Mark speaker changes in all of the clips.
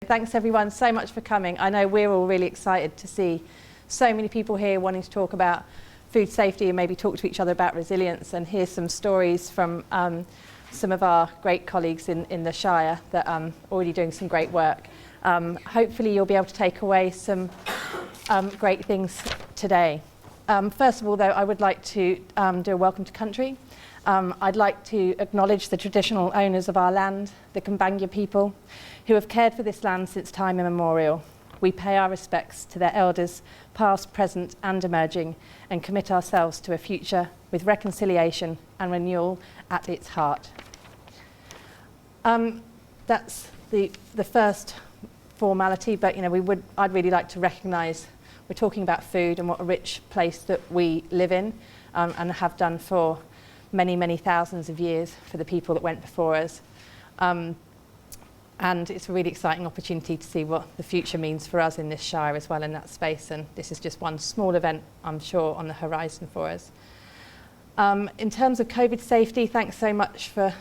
Speaker 1: Thanks everyone so much for coming. I know we're all really excited to see so many people here wanting to talk about food safety and maybe talk to each other about resilience and hear some stories from some of our great colleagues in the Shire that are already doing some great work. Hopefully you'll be able to take away some great things today. First of all though, I would like to do a welcome to country. I'd like to acknowledge the traditional owners of our land, the Kambanga people, who have cared for this land since time immemorial. We pay our respects to their elders, past, present and emerging, and commit ourselves to a future with reconciliation and renewal at its heart. That's the first formality, but I'd really like to recognise we're talking about food and what a rich place that we live in and have done for many, many thousands of years for the people that went before us. And it's a really exciting opportunity to see what the future means for us in this Shire as well in that space, and this is just one small event, I'm sure, on the horizon for us. In terms of COVID safety, thanks so much for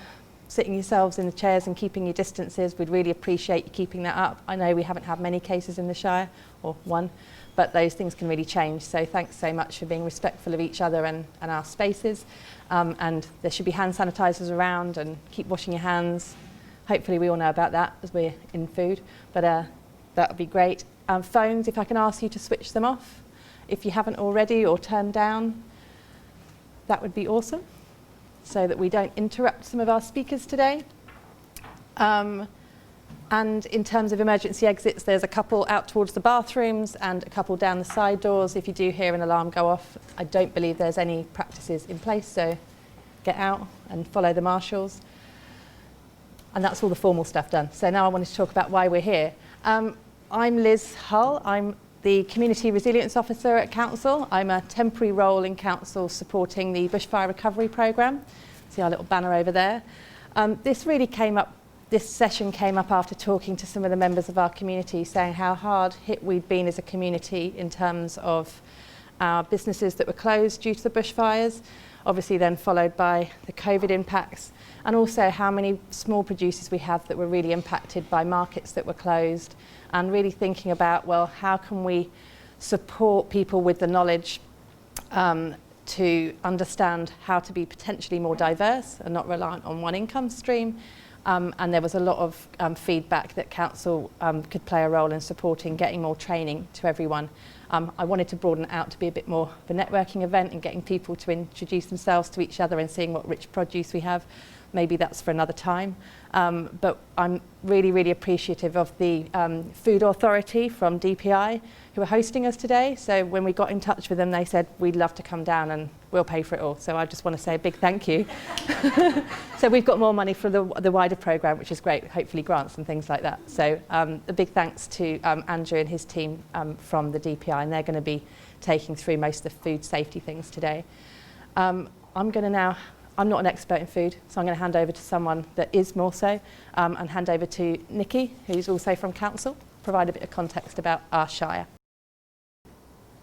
Speaker 1: sitting yourselves in the chairs and keeping your distances. We'd really appreciate you keeping that up. I know we haven't had many cases in the Shire, or one, but those things can really change. So thanks so much for being respectful of each other and our spaces. And there should be hand sanitisers around, and keep washing your hands. Hopefully we all know about that as we're in food, but that would be great. Phones, if I can ask you to switch them off, if you haven't already, or turn down, that would be awesome, so that we don't interrupt some of our speakers today. And in terms of emergency exits, there's a couple out towards the bathrooms and a couple down the side doors. If you do hear an alarm go off, I don't believe there's any practices in place, so get out and follow the marshals. And that's all the formal stuff done. So now I wanted to talk about why we're here. I'm Liz Hull. I'm the Community Resilience Officer at Council. I'm a temporary role in Council supporting the Bushfire Recovery Programme. See our little banner over there. This session came up after talking to some of the members of our community, saying how hard hit we'd been as a community in terms of our businesses that were closed due to the bushfires, obviously then followed by the COVID impacts, and also how many small producers we have that were really impacted by markets that were closed, and really thinking about, well, how can we support people with the knowledge to understand how to be potentially more diverse and not reliant on one income stream. And there was a lot of feedback that Council could play a role in supporting getting more training to everyone. I wanted to broaden it out to be a bit more of a networking event and getting people to introduce themselves to each other and seeing what rich produce we have. Maybe that's for another time. But I'm really, really appreciative of the Food Authority from DPI who are hosting us today. So when we got in touch with them, they said, we'd love to come down and we'll pay for it all. So I just want to say a big thank you. So we've got more money for the wider programme, which is great, hopefully grants and things like that. So a big thanks to Andrew and his team from the DPI, and they're going to be taking through most of the food safety things today. I'm not an expert in food, so I'm going to hand over to someone that is more so, and hand over to Nikki, who's also from Council, provide a bit of context about our Shire.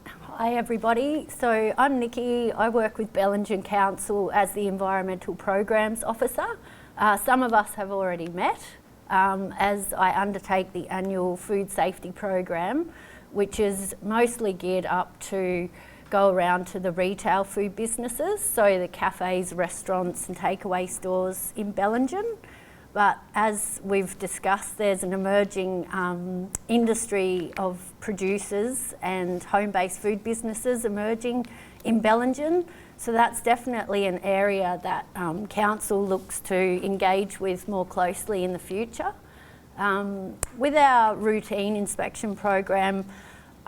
Speaker 2: Hi everybody, so I'm Nikki. I work with Bellingen Council as the Environmental Programs Officer. Some of us have already met as I undertake the annual food safety program, which is mostly geared up to go around to the retail food businesses, so the cafes, restaurants and takeaway stores in Bellingen. But as we've discussed, there's an emerging industry of producers and home-based food businesses emerging in Bellingen. So that's definitely an area that Council looks to engage with more closely in the future. With our routine inspection program,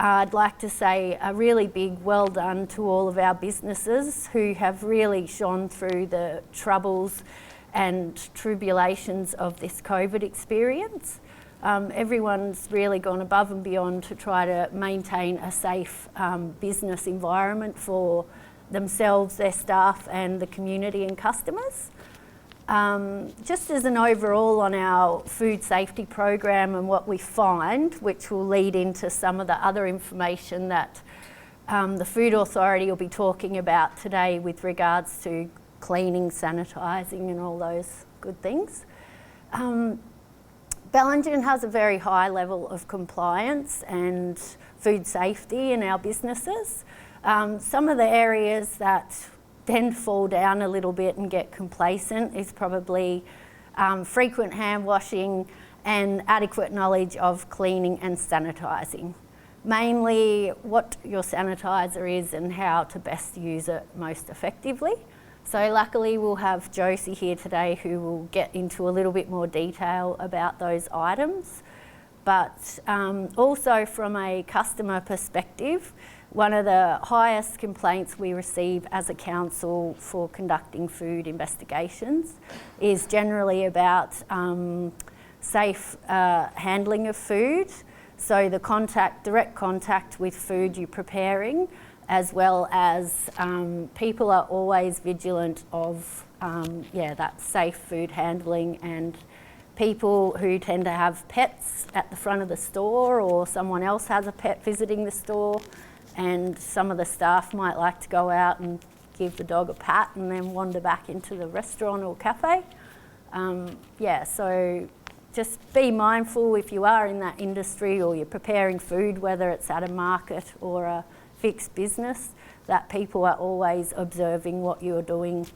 Speaker 2: I'd like to say a really big well done to all of our businesses who have really shone through the troubles and tribulations of this COVID experience. Everyone's really gone above and beyond to try to maintain a safe business environment for themselves, their staff and the community and customers. Just as an overall on our food safety program and what we find, which will lead into some of the other information that the Food Authority will be talking about today with regards to cleaning, sanitising and all those good things. Bellingen has a very high level of compliance and food safety in our businesses. Some of the areas that tend to fall down a little bit and get complacent is probably frequent hand washing and adequate knowledge of cleaning and sanitising. Mainly what your sanitiser is and how to best use it most effectively. So luckily we'll have Josie here today who will get into a little bit more detail about those items. But also from a customer perspective, one of the highest complaints we receive as a council for conducting food investigations is generally about safe handling of food. So the direct contact with food you're preparing, as well as people are always vigilant of that safe food handling, and people who tend to have pets at the front of the store, or someone else has a pet visiting the store, and some of the staff might like to go out and give the dog a pat and then wander back into the restaurant or cafe. So just be mindful if you are in that industry or you're preparing food, whether it's at a market or a fixed business, that people are always observing what you're doing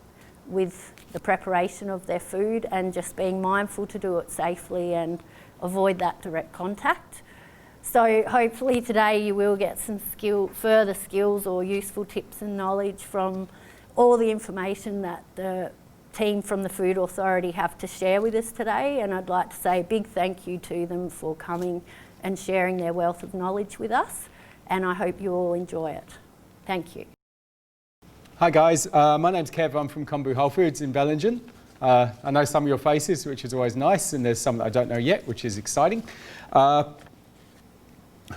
Speaker 2: with the preparation of their food, and just being mindful to do it safely and avoid that direct contact. So hopefully today you will get some further skills or useful tips and knowledge from all the information that the team from the Food Authority have to share with us today, and I'd like to say a big thank you to them for coming and sharing their wealth of knowledge with us, and I hope you all enjoy it. Thank you.
Speaker 3: Hi guys, my name's Kev, I'm from Combu Whole Foods in Bellingen. I know some of your faces, which is always nice, and there's some that I don't know yet, which is exciting. I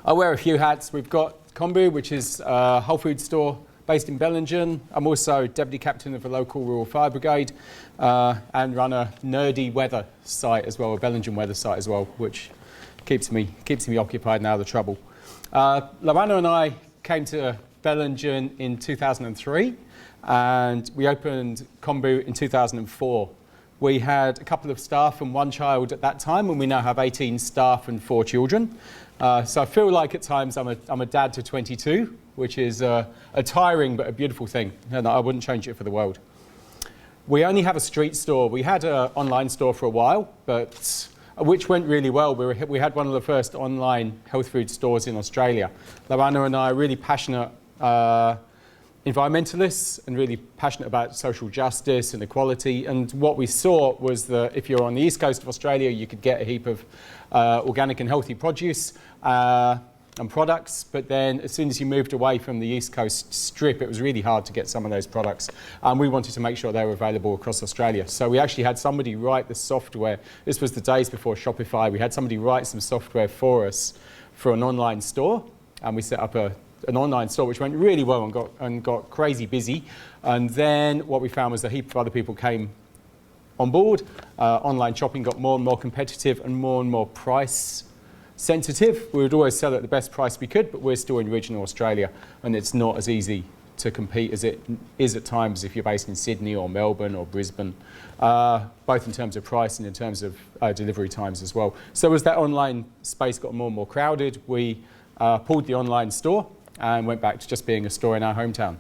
Speaker 3: wear a few hats. We've got Combu, which is a whole food store based in Bellingen. I'm also deputy captain of a local rural fire brigade and run a nerdy weather site as well, a Bellingen weather site as well, which keeps me occupied now, the trouble. Lawana and I came to Bellingen in 2003 and we opened Combu in 2004. We had a couple of staff and one child at that time, and we now have 18 staff and 4 children. So I feel like at times I'm a dad to 22, which is a tiring but a beautiful thing, and I wouldn't change it for the world. We only have a street store. We had an online store for a while, but which went really well. We had one of the first online health food stores in Australia. Lawana and I are really passionate environmentalists and really passionate about social justice and equality, and what we saw was that if you're on the east coast of Australia you could get a heap of organic and healthy produce and products, but then as soon as you moved away from the east coast strip it was really hard to get some of those products, and we wanted to make sure they were available across Australia. So we actually had somebody write the software. This was the days before Shopify. We had somebody write some software for us for an online store, and we set up an online store which went really well and got crazy busy. And then what we found was a heap of other people came on board. Online shopping got more and more competitive and more price sensitive. We would always sell at the best price we could, but we're still in regional Australia and it's not as easy to compete as it is at times if you're based in Sydney or Melbourne or Brisbane, both in terms of price and in terms of delivery times as well. So as that online space got more and more crowded, we pulled the online store and went back to just being a store in our hometown,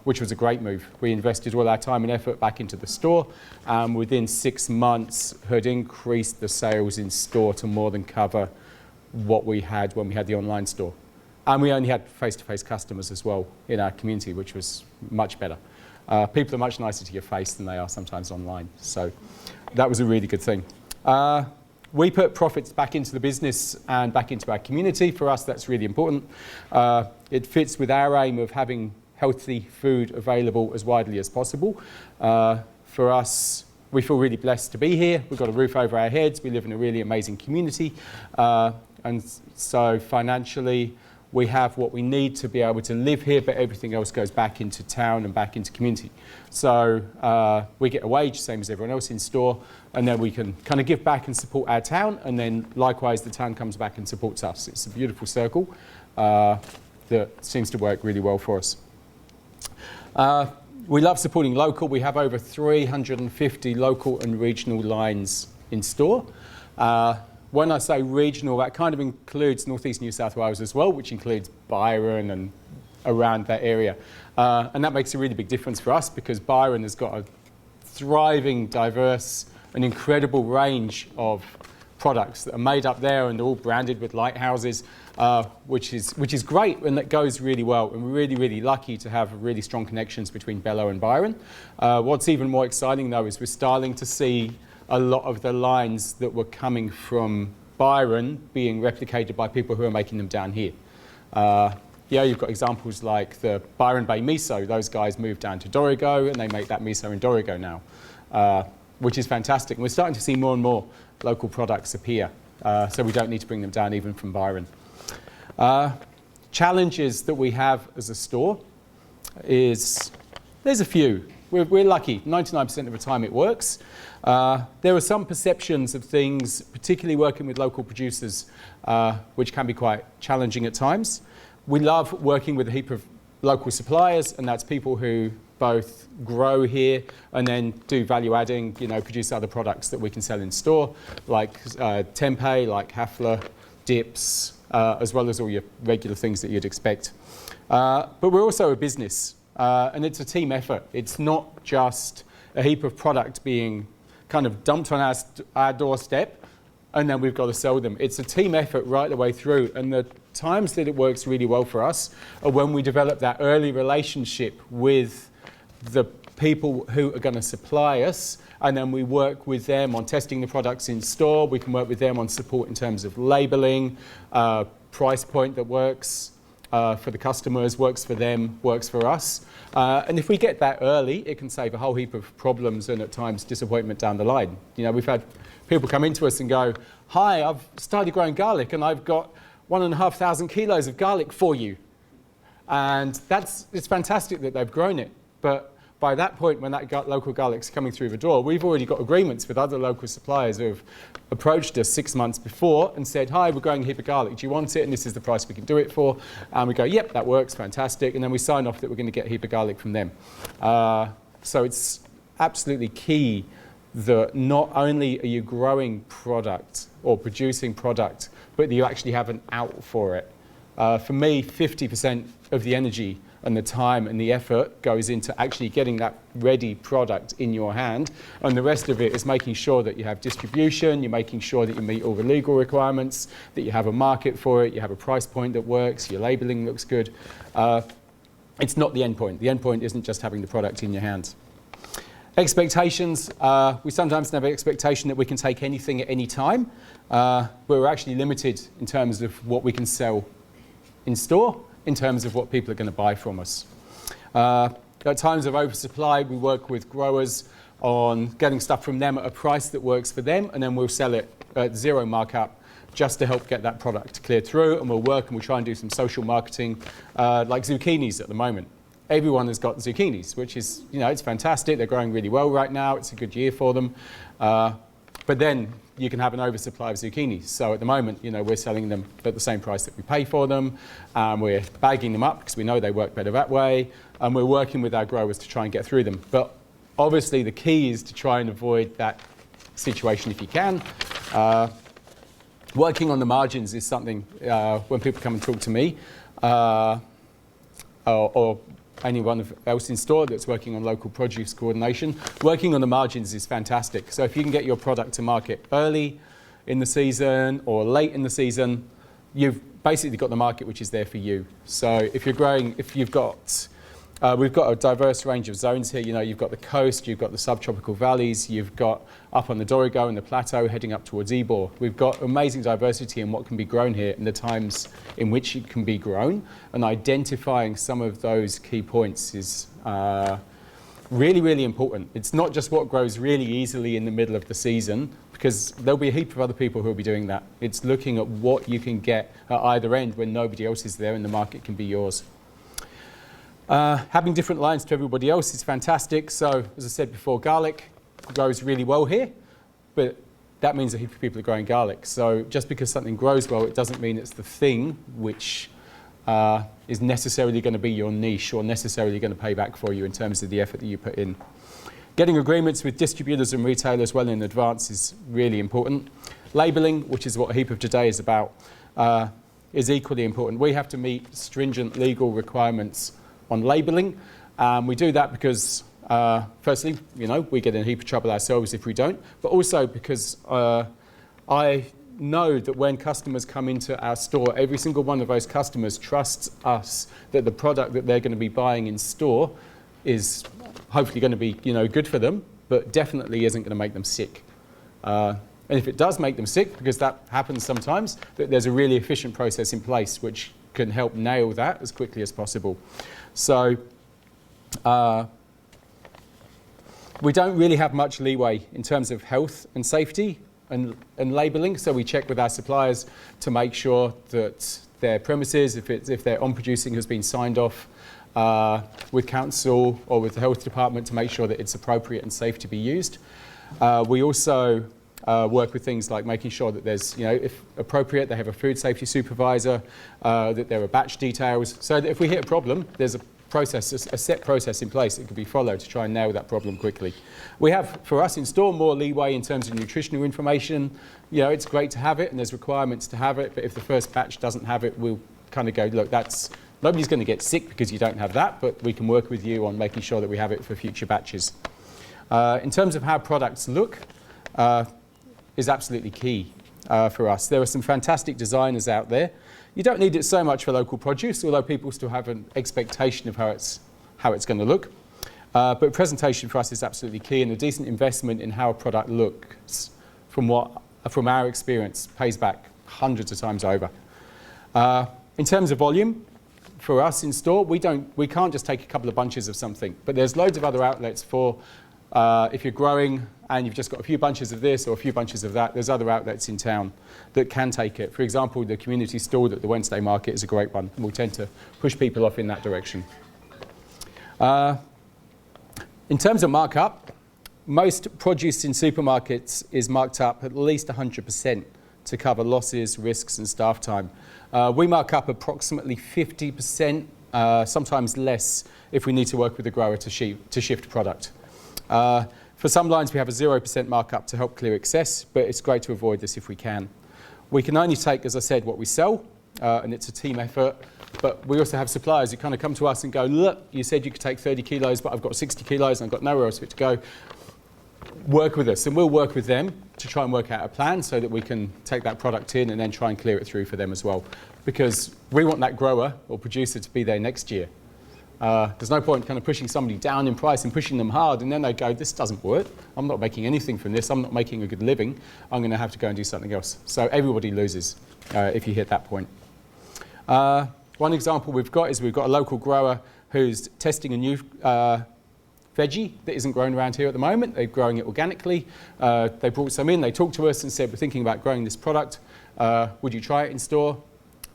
Speaker 3: which was a great move. We invested all our time and effort back into the store, and within 6 months had increased the sales in store to more than cover what we had when we had the online store. And we only had face-to-face customers as well in our community, which was much better. People are much nicer to your face than they are sometimes online, so that was a really good thing. We put profits back into the business and back into our community. For us, that's really important. It fits with our aim of having healthy food available as widely as possible. For us, we feel really blessed to be here. We've got a roof over our heads. We live in a really amazing community. And so financially, we have what we need to be able to live here, but everything else goes back into town and back into community. So we get a wage, same as everyone else in store, and then we can kind of give back and support our town, and then likewise the town comes back and supports us. It's a beautiful circle that seems to work really well for us. We love supporting local. We have over 350 local and regional lines in store. When I say regional, that kind of includes North East New South Wales as well, which includes Byron and around that area. And that makes a really big difference for us because Byron has got a thriving, diverse, and incredible range of products that are made up there and all branded with lighthouses, which is great, and that goes really well. And we're really, really lucky to have really strong connections between Bello and Byron. What's even more exciting though is we're starting to see a lot of the lines that were coming from Byron being replicated by people who are making them down here. Yeah, you've got examples like the Byron Bay miso. Those guys moved down to Dorrigo and they make that miso in Dorrigo now, which is fantastic. And we're starting to see more and more local products appear, so we don't need to bring them down even from Byron. Challenges that we have as a store is, there's a few. We're lucky, 99% of the time it works. There are some perceptions of things, particularly working with local producers, which can be quite challenging at times. We love working with a heap of local suppliers, and that's people who both grow here and then do value adding, you know, produce other products that we can sell in store, like tempeh, like Hafler, dips, as well as all your regular things that you'd expect. But we're also a business, and it's a team effort. It's not just a heap of product being kind of dumped on our doorstep and then we've got to sell them. It's a team effort right the way through, and the times that it works really well for us are when we develop that early relationship with the people who are going to supply us, and then we work with them on testing the products in store. We can work with them on support in terms of labelling, price point that works for the customers, works for them, works for us. And if we get that early, it can save a whole heap of problems and at times disappointment down the line. You know, we've had people come into us and go, "Hi, I've started growing garlic and I've got 1,500 kilos of garlic for you." And it's fantastic that they've grown it. But by that point, when that local garlic's coming through the door, we've already got agreements with other local suppliers who have approached us 6 months before and said, "Hi, we're growing a heap of garlic. Do you want it? And this is the price we can do it for." And we go, "Yep, that works, fantastic." And then we sign off that we're going to get a heap of garlic from them. So it's absolutely key that not only are you growing product or producing product, but that you actually have an out for it. For me, 50% of the energy and the time and the effort goes into actually getting that ready product in your hand, and the rest of it is making sure that you have distribution, you're making sure that you meet all the legal requirements, that you have a market for it, you have a price point that works, your labelling looks good. It's not the end point. The end point isn't just having the product in your hands. Expectations, we sometimes have an expectation that we can take anything at any time, but we're actually limited in terms of what we can sell in store, in terms of what people are going to buy from us. At times of oversupply, we work with growers on getting stuff from them at a price that works for them, and then we'll sell it at zero markup just to help get that product cleared through, and we'll work and we'll try and do some social marketing, like zucchinis at the moment. Everyone has got zucchinis, which is, you know, it's fantastic. They're growing really well right now. It's a good year for them. But then you can have an oversupply of zucchinis. So at the moment, you know, we're selling them at the same price that we pay for them. We're bagging them up because we know they work better that way. And we're working with our growers to try and get through them. But obviously the key is to try and avoid that situation if you can. Working on the margins is something, when people come and talk to me, or anyone else in store that's working on local produce coordination, working on the margins is fantastic. So if you can get your product to market early in the season or late in the season, you've basically got the market which is there for you. So if you're growing, if you've got, we've got a diverse range of zones here. You know, you've got the coast, you've got the subtropical valleys, you've got up on the Dorrigo and the plateau heading up towards Ybor. We've got amazing diversity in what can be grown here and the times in which it can be grown, and identifying some of those key points is really, really important. It's not just what grows really easily in the middle of the season, because there'll be a heap of other people who will be doing that. It's looking at what you can get at either end when nobody else is there and the market can be yours. Having different lines to everybody else is fantastic. So, as I said before, garlic grows really well here, but that means a heap of people are growing garlic. So just because something grows well, it doesn't mean it's the thing which is necessarily going to be your niche or necessarily going to pay back for you in terms of the effort that you put in. Getting agreements with distributors and retailers well in advance is really important. Labelling, which is what a heap of today is about, is equally important. We have to meet stringent legal requirements on labelling. We do that because, firstly, you know, we get in a heap of trouble ourselves if we don't, but also because I know that when customers come into our store, every single one of those customers trusts us that the product that they're going to be buying in store is hopefully going to be, you know, good for them, but definitely isn't going to make them sick. And if it does make them sick, because that happens sometimes, that there's a really efficient process in place which can help nail that as quickly as possible. So we don't really have much leeway in terms of health and safety and labelling, so we check with our suppliers to make sure that their premises, if they're on producing, has been signed off with council or with the health department to make sure that it's appropriate and safe to be used. We also work with things like making sure that there's, you know, if appropriate, they have a food safety supervisor, that there are batch details, so that if we hit a problem, there's a process, a set process in place that can be followed to try and nail that problem quickly. We have, for us in store, more leeway in terms of nutritional information. You know, it's great to have it and there's requirements to have it, but if the first batch doesn't have it, we'll kind of go, look, nobody's going to get sick because you don't have that, but we can work with you on making sure that we have it for future batches. In terms of how products look, is absolutely key for us. There are some fantastic designers out there. You don't need it so much for local produce, although people still have an expectation of how it's going to look. But presentation for us is absolutely key, and a decent investment in how a product looks, from our experience, pays back hundreds of times over. In terms of volume, for us in store, we can't just take a couple of bunches of something, but there's loads of other outlets for if you're growing and you've just got a few bunches of this or a few bunches of that, there's other outlets in town that can take it. For example, the community stall at the Wednesday market is a great one, and we'll tend to push people off in that direction. In terms of markup, most produce in supermarkets is marked up at least 100% to cover losses, risks and staff time. We mark up approximately 50%, sometimes less, if we need to work with the grower to shift product. For some lines we have a 0% markup to help clear excess, but it's great to avoid this if we can. We can only take, as I said, what we sell, and it's a team effort, but we also have suppliers who kind of come to us and go, look, you said you could take 30 kilos, but I've got 60 kilos and I've got nowhere else for it to go. Work with us, and we'll work with them to try and work out a plan so that we can take that product in and then try and clear it through for them as well, because we want that grower or producer to be there next year. There's no point kind of pushing somebody down in price and pushing them hard, and then they go, this doesn't work, I'm not making anything from this, I'm not making a good living, I'm going to have to go and do something else. So everybody loses if you hit that point. One example we've got is we've got a local grower who's testing a new veggie that isn't grown around here at the moment. They're growing it organically. They brought some in, they talked to us and said, we're thinking about growing this product, would you try it in store?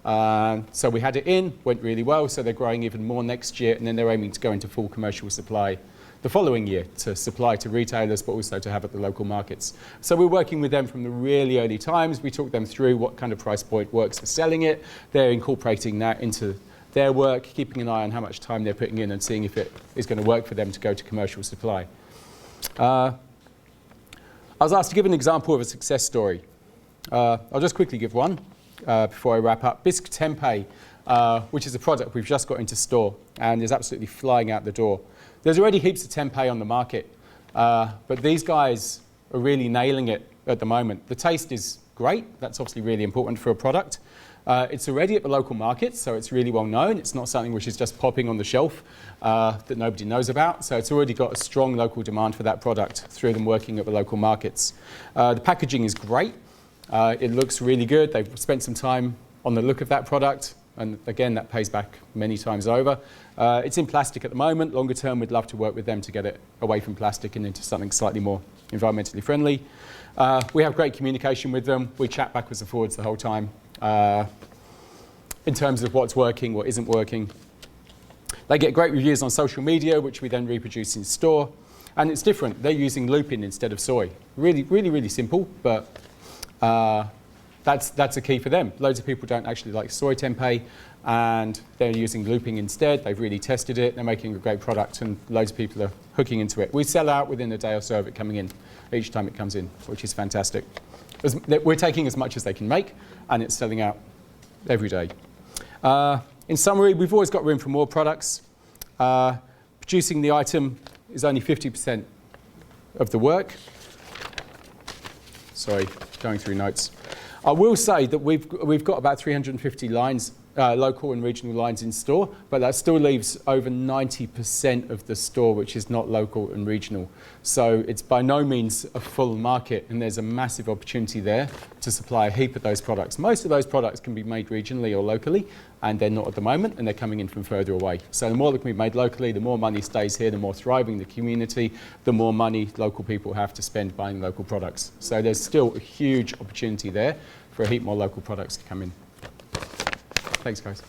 Speaker 3: So we had it in, went really well, so they're growing even more next year, and then they're aiming to go into full commercial supply the following year to supply to retailers, but also to have at the local markets. So we're working with them from the really early times. We talk them through what kind of price point works for selling it. They're incorporating that into their work, keeping an eye on how much time they're putting in and seeing if it is going to work for them to go to commercial supply. I was asked to give an example of a success story. I'll just quickly give one. Before I wrap up, bisque tempeh, which is a product we've just got into store and is absolutely flying out the door. There's already heaps of tempeh on the market, but these guys are really nailing it at the moment. The taste is great, that's obviously really important for a product. It's already at the local market, so it's really well known. It's not something which is just popping on the shelf that nobody knows about, so it's already got a strong local demand for that product through them working at the local markets. The packaging is great. It looks really good. They've spent some time on the look of that product, and again, that pays back many times over. It's in plastic at the moment. Longer term, we'd love to work with them to get it away from plastic and into something slightly more environmentally friendly. We have great communication with them. We chat backwards and forwards the whole time in terms of what's working, what isn't working. They get great reviews on social media, which we then reproduce in store. And it's different. They're using lupin instead of soy. Really, really, really simple, but that's a key for them. Loads of people don't actually like soy tempeh, and they're using lupin instead. They've really tested it. They're making a great product, and loads of people are hooking into it. We sell out within a day or so of it coming in, each time it comes in, which is fantastic. we're taking as much as they can make, and it's selling out every day. In summary, we've always got room for more products. Producing the item is only 50% of the work. Sorry, going through notes. I will say that we've got about 350 lines, local and regional lines in store, but that still leaves over 90% of the store which is not local and regional. So it's by no means a full market, and there's a massive opportunity there to supply a heap of those products. Most of those products can be made regionally or locally, and they're not at the moment, and they're coming in from further away. So the more that can be made locally, the more money stays here, the more thriving the community, the more money local people have to spend buying local products. So there's still a huge opportunity there for a heap more local products to come in. Thanks, guys.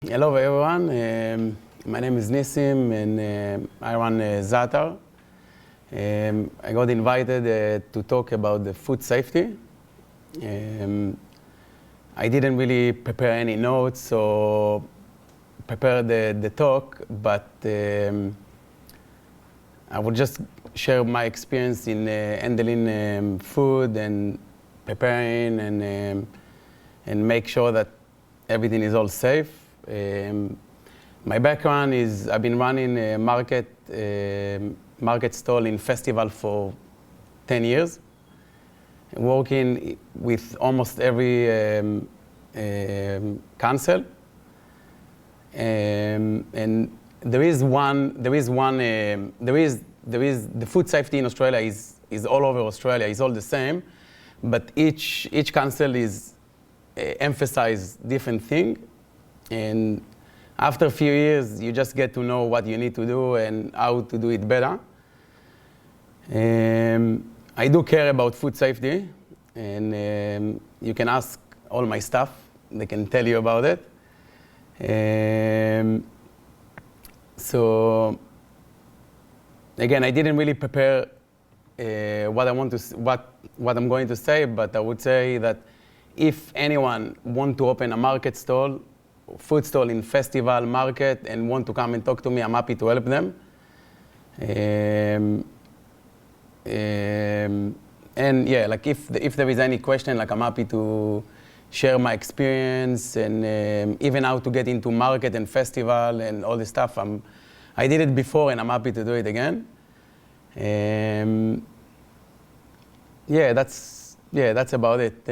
Speaker 4: Hello, everyone. My name is Nissim, and I run Zatar. I got invited to talk about the food safety. I didn't really prepare any notes or prepare the talk, but I will just share my experience in handling food and preparing and make sure that everything is all safe. My background is I've been running a market stall in festival for 10 years, working with almost every council. And the food safety in Australia is all over Australia. It's all the same, but each council is emphasize different thing. And after a few years, you just get to know what you need to do and how to do it better. I do care about food safety, and you can ask all my staff. They can tell you about it. So again, I didn't really prepare what I'm going to say, but I would say that if anyone want to open a market stall, food stall in festival market, and want to come and talk to me, I'm happy to help them. And yeah, like if there is any question, like I'm happy to share my experience and even how to get into market and festival and all this stuff. I did it before, and I'm happy to do it again. Yeah, that's about it.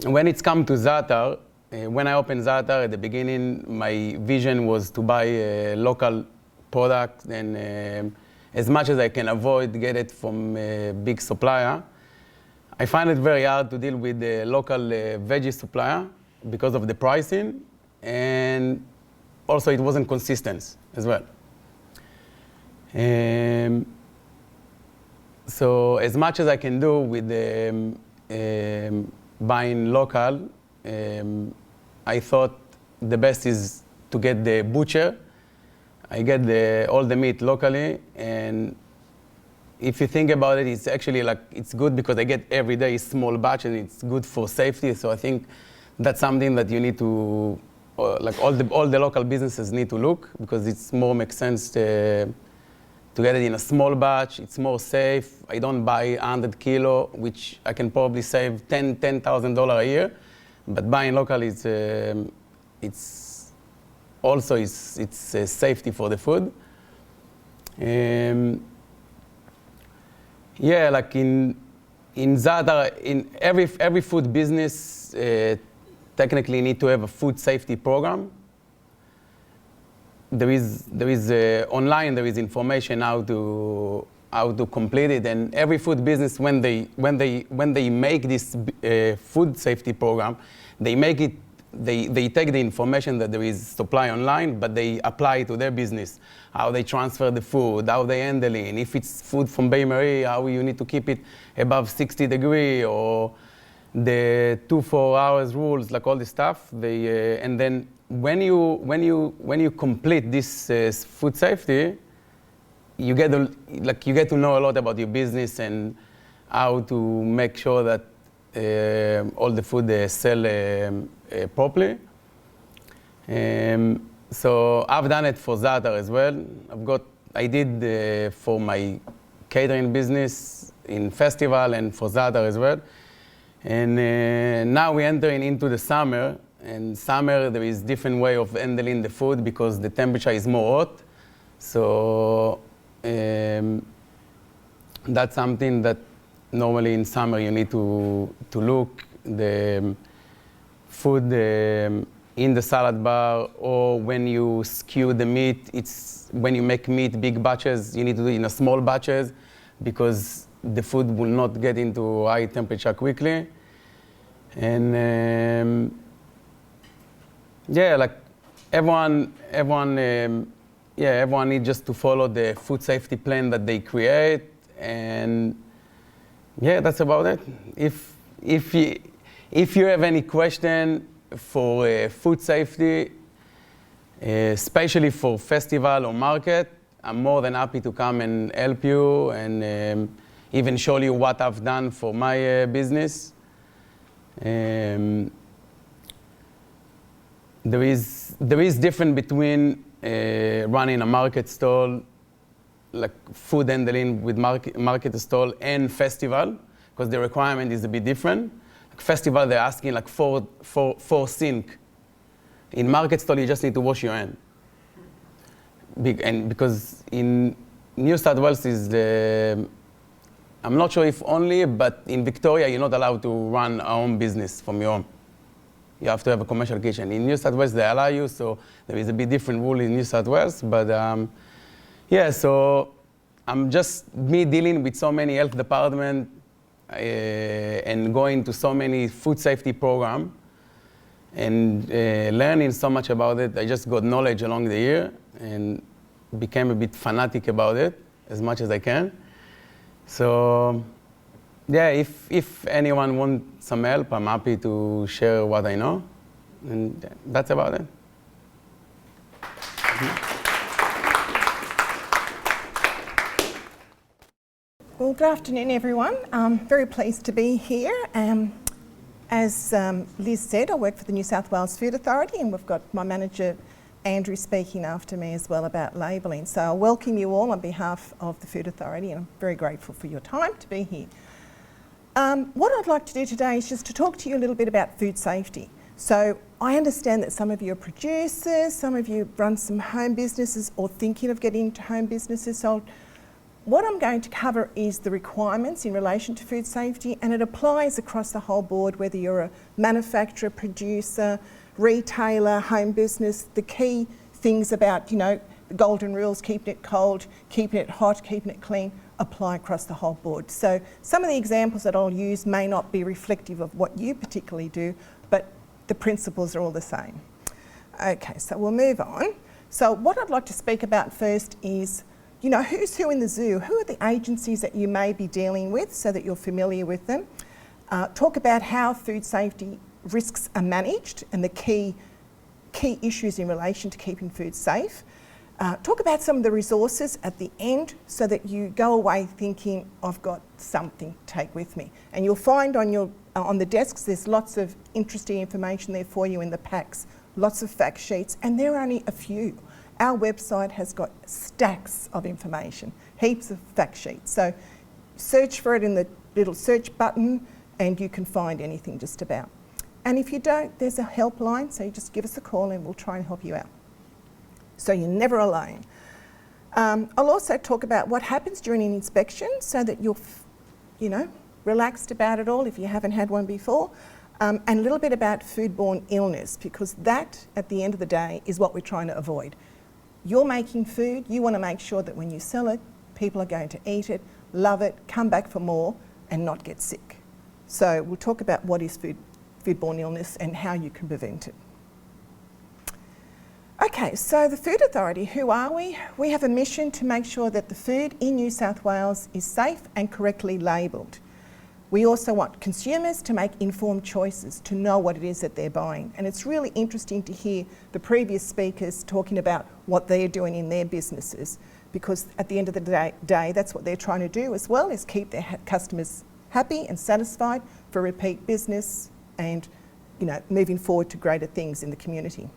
Speaker 4: When it's come to Zatar, when I opened Zatar at the beginning, my vision was to buy a local product and as much as I can avoid get it from a big supplier. I find it very hard to deal with the local veggie supplier because of the pricing, and also it wasn't consistent as well. So as much as I can do with buying local, I thought the best is to get the butcher. I get all the meat locally, and if you think about it, it's actually like it's good because I get every day small batch, and it's good for safety. So I think that's something that you need to, like all the local businesses need to look, because it's more makes sense to get it in a small batch. It's more safe. I don't buy 100 kilo, which I can probably save $10,000 a year. But buying local is it's safety for the food. Yeah, like in Zatar, in every food business technically need to have a food safety program. There is online, there is information how to complete it, and every food business when they make this food safety program, they take the information that there is supply online, but they apply it to their business. How they transfer the food, how they handle it, and if it's food from Bain Marie, how you need to keep it above 60 degrees, or the 2-4 hours rules, like all this stuff. And then when you complete this food safety, you get to know a lot about your business and how to make sure that all the food sell properly. So I've done it for Zatar as well. I've got I did for my catering business in festival and for Zadar as well. And now we're entering into the summer. And summer, there is different way of handling the food because the temperature is more hot. So that's something that normally in summer you need to look the food in the salad bar, or when you skew the meat, when you make meat big batches, you need to do it in a small batches because the food will not get into high temperature quickly. And yeah, like everyone needs just to follow the food safety plan that they create, and yeah, that's about it. If you have any question for food safety, especially for festival or market, I'm more than happy to come and help you and even show you what I've done for my business. There is difference between running a market stall, like food handling with market stall and festival, because the requirement is a bit different. Like festival, they're asking like four sink. In market stall, you just need to wash your hand. And because in New South Wales is I'm not sure if only, but in Victoria, you're not allowed to run our own business from your home. You have to have a commercial kitchen. In New South Wales, they allow you, so there is a bit different rule in New South Wales. But yeah, so I'm just me dealing with so many health departments and going to so many food safety programs and learning so much about it. I just got knowledge along the year and became a bit fanatic about it as much as I can. So yeah, if anyone wants some help, I'm happy to share what I know. And that's about it.
Speaker 5: Well, good afternoon, everyone. I'm very pleased to be here. As Liz said, I work for the New South Wales Food Authority, and we've got my manager, Andrew, speaking after me as well about labelling. So I welcome you all on behalf of the Food Authority, and I'm very grateful for your time to be here. What I'd like to do today is just to talk to you a little bit about food safety. So I understand that some of you are producers, some of you run some home businesses or thinking of getting into home businesses. So what I'm going to cover is the requirements in relation to food safety, and it applies across the whole board, whether you're a manufacturer, producer, retailer, home business. The key things about, the golden rules, keeping it cold, keeping it hot, keeping it clean, apply across the whole board. So some of the examples that I'll use may not be reflective of what you particularly do, but the principles are all the same. Okay, so we'll move on. So what I'd like to speak about first is, who's who in the zoo? Who are the agencies that you may be dealing with so that you're familiar with them? Talk about how food safety risks are managed and the key issues in relation to keeping food safe. Talk about some of the resources at the end so that you go away thinking, I've got something to take with me. And you'll find on the desks there's lots of interesting information there for you in the packs, lots of fact sheets, and there are only a few. Our website has got stacks of information, heaps of fact sheets. So search for it in the little search button and you can find anything just about. And if you don't, there's a helpline, so you just give us a call and we'll try and help you out. So you're never alone. I'll also talk about what happens during an inspection so that you're, relaxed about it all if you haven't had one before. And a little bit about foodborne illness, because that, at the end of the day, is what we're trying to avoid. You're making food, you want to make sure that when you sell it, people are going to eat it, love it, come back for more, and not get sick. So we'll talk about what is foodborne illness and how you can prevent it. Okay, so the Food Authority, who are we? We have a mission to make sure that the food in New South Wales is safe and correctly labelled. We also want consumers to make informed choices, to know what it is that they're buying. And it's really interesting to hear the previous speakers talking about what they're doing in their businesses, because at the end of the day, that's what they're trying to do as well, is keep their customers happy and satisfied for repeat business and, moving forward to greater things in the community.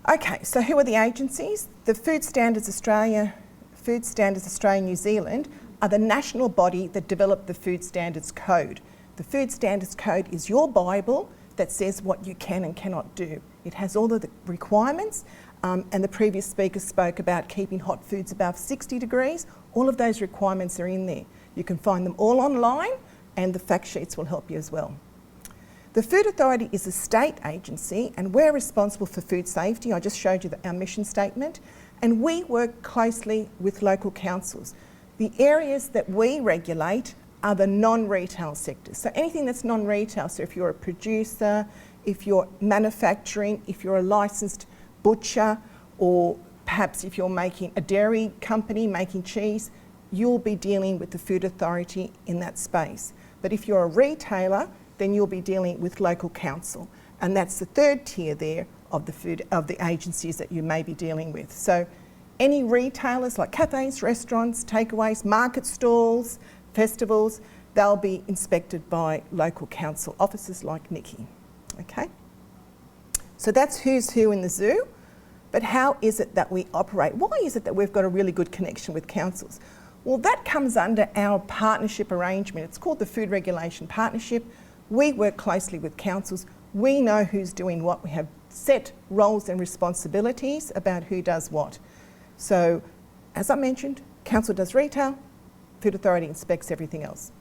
Speaker 5: Okay, so who are the agencies? The Food Standards Australia, New Zealand are the national body that developed the Food Standards Code. The Food Standards Code is your Bible that says what you can and cannot do. It has all of the requirements, and the previous speaker spoke about keeping hot foods above 60 degrees. All of those requirements are in there. You can find them all online, and the fact sheets will help you as well. The Food Authority is a state agency, and we're responsible for food safety. I just showed you our mission statement, and we work closely with local councils. The areas that we regulate are the non-retail sectors. So anything that's non-retail, so if you're a producer, if you're manufacturing, if you're a licensed butcher, or perhaps if you're making a dairy company making cheese, you'll be dealing with the Food Authority in that space. But if you're a retailer, then you'll be dealing with local council. And that's the third tier there of the agencies that you may be dealing with. So any retailers like cafes, restaurants, takeaways, market stalls, festivals, they'll be inspected by local council officers like Nikki. Okay? So that's who's who in the zoo. But how is it that we operate? Why is it that we've got a really good connection with councils? Well, that comes under our partnership arrangement. It's called the Food Regulation Partnership. We work closely with councils. We know who's doing what. We have set roles and responsibilities about who does what. So, as I mentioned, council does retail, Food Authority inspects everything else.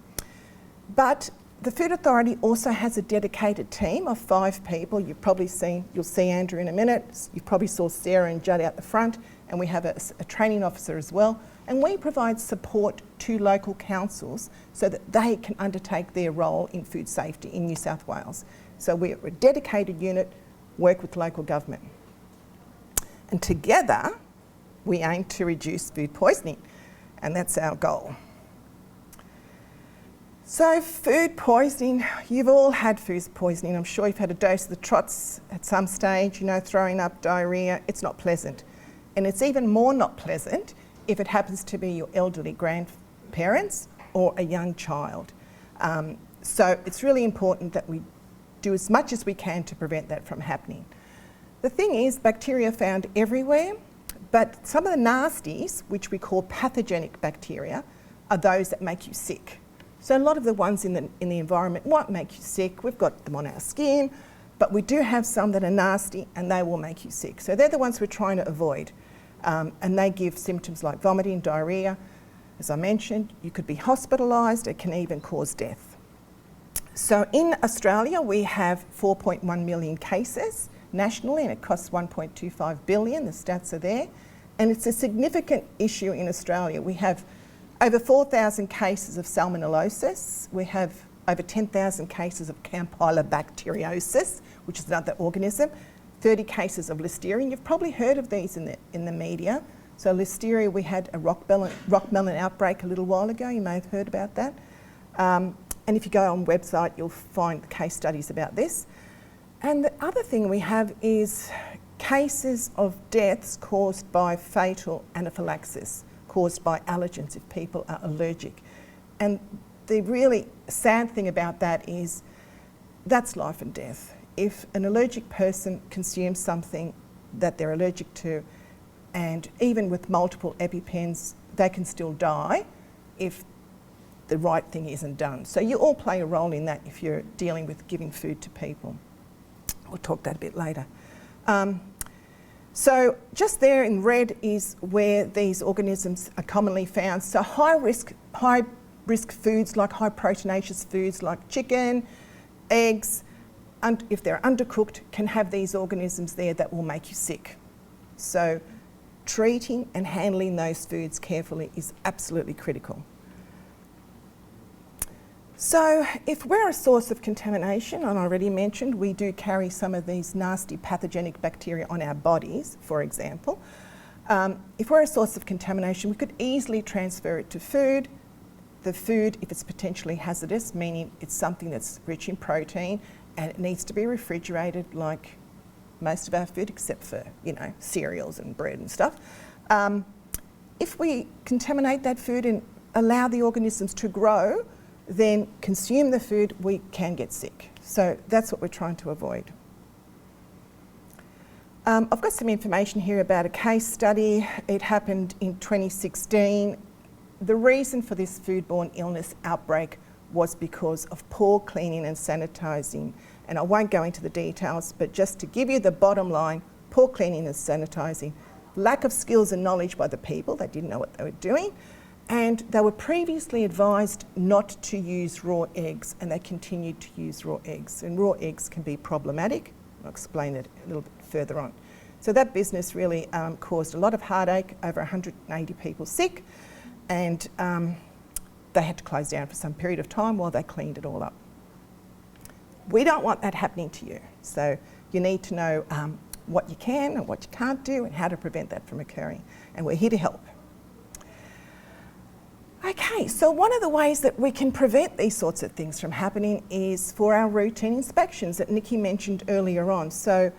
Speaker 5: But the Food Authority also has a dedicated team of 5 people. You'll see Andrew in a minute. You probably saw Sarah and Judd out the front, and we have a training officer as well. And we provide support to local councils so that they can undertake their role in food safety in New South Wales. So we're a dedicated unit, work with local government. And together, we aim to reduce food poisoning, and that's our goal. So food poisoning, you've all had food poisoning. I'm sure you've had a dose of the trots at some stage, you know, throwing up, diarrhoea. It's not pleasant. And it's even more not pleasant if it happens to be your elderly grandparents or a young child. So it's really important that we do as much as we can to prevent that from happening. The thing is, bacteria are found everywhere, but some of the nasties, which we call pathogenic bacteria, are those that make you sick. So a lot of the ones in the environment won't make you sick. We've got them on our skin, but we do have some that are nasty and they will make you sick. So they're the ones we're trying to avoid. And they give symptoms like vomiting, diarrhoea. As I mentioned, you could be hospitalised. It can even cause death. So in Australia, we have 4.1 million cases nationally, and it costs 1.25 billion. The stats are there. And it's a significant issue in Australia. We have over 4,000 cases of salmonellosis. We have over 10,000 cases of campylobacteriosis, which is another organism. 30 cases of listeria. You've probably heard of these in the media. So listeria, we had a rock melon outbreak a little while ago. You may have heard about that. And if you go on the website, you'll find case studies about this. And the other thing we have is cases of deaths caused by fatal anaphylaxis, caused by allergens if people are allergic. And the really sad thing about that is that's life and death. If an allergic person consumes something that they're allergic to, and even with multiple EpiPens, they can still die if the right thing isn't done. So you all play a role in that if you're dealing with giving food to people. We'll talk that a bit later. So just there in red is where these organisms are commonly found. So high risk foods like high proteinaceous foods like chicken, eggs, and if they're undercooked, can have these organisms there that will make you sick. So treating and handling those foods carefully is absolutely critical. So if we're a source of contamination, and I already mentioned we do carry some of these nasty pathogenic bacteria on our bodies, for example. If we're a source of contamination, we could easily transfer it to food. The food, if it's potentially hazardous, meaning it's something that's rich in protein and it needs to be refrigerated like most of our food, except for, you know, cereals and bread and stuff. If we contaminate that food and allow the organisms to grow, then consume the food, we can get sick. So that's what we're trying to avoid. I've got some information here about a case study. It happened in 2016. The reason for this foodborne illness outbreak was because of poor cleaning and sanitising. And I won't go into the details, but just to give you the bottom line, poor cleaning and sanitising, lack of skills and knowledge by the people, they didn't know what they were doing, and they were previously advised not to use raw eggs, and they continued to use raw eggs. And raw eggs can be problematic. I'll explain it a little bit further on. So that business really caused a lot of heartache, over 180 people sick, and they had to close down for some period of time while they cleaned it all up. We don't want that happening to you, so you need to know what you can and what you can't do and how to prevent that from occurring, and we're here to help. Okay, so one of the ways that we can prevent these sorts of things from happening is for our routine inspections that Nikki mentioned earlier on. So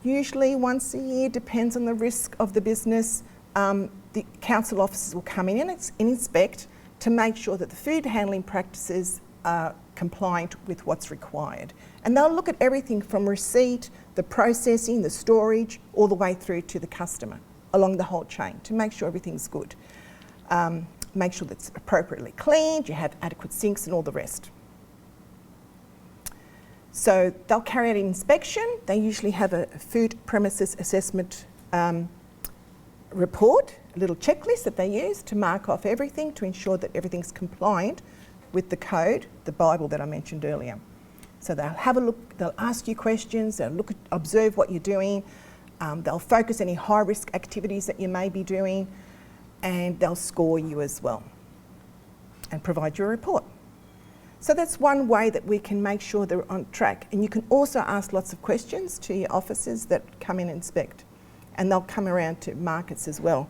Speaker 5: usually once a year, depends on the risk of the business, the council officers will come in and inspect to make sure that the food handling practices are compliant with what's required. And they'll look at everything from receipt, the processing, the storage, all the way through to the customer, along the whole chain, to make sure everything's good. Make sure that it's appropriately cleaned, you have adequate sinks and all the rest. So they'll carry out an inspection. They usually have a food premises assessment report, a little checklist that they use to mark off everything to ensure that everything's compliant with the code, the Bible that I mentioned earlier. So they'll have a look, they'll ask you questions, they'll look at, observe what you're doing, they'll focus any high risk activities that you may be doing, and they'll score you as well and provide you a report. So that's one way that we can make sure they're on track. And you can also ask lots of questions to your officers that come in and inspect, and they'll come around to markets as well.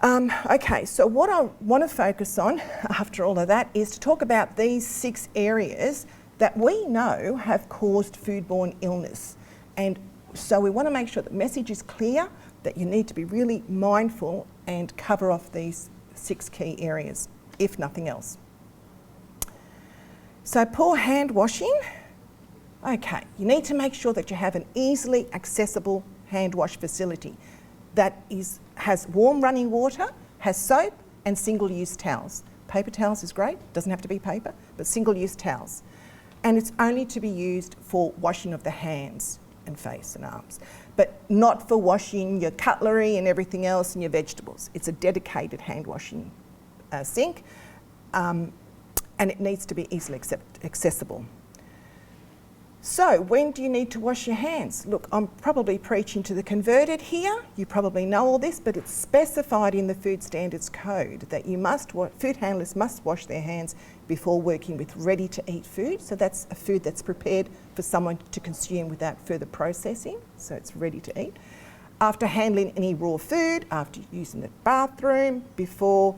Speaker 5: Okay, so what I want to focus on after all of that is to talk about these 6 areas that we know have caused foodborne illness. And so we want to make sure the message is clear, that you need to be really mindful and cover off these 6 key areas, if nothing else. So poor hand washing. Okay, you need to make sure that you have an easily accessible hand wash facility that has warm running water, has soap and single-use towels. Paper towels is great, doesn't have to be paper, but single-use towels. And it's only to be used for washing of the hands and face and arms, but not for washing your cutlery and everything else and your vegetables. It's a dedicated hand washing sink, and it needs to be easily accessible. So when do you need to wash your hands? Look, I'm probably preaching to the converted here. You probably know all this, but it's specified in the Food Standards Code that food handlers must wash their hands before working with ready-to-eat food. So that's a food that's prepared for someone to consume without further processing, so it's ready to eat. After handling any raw food, after using the bathroom, before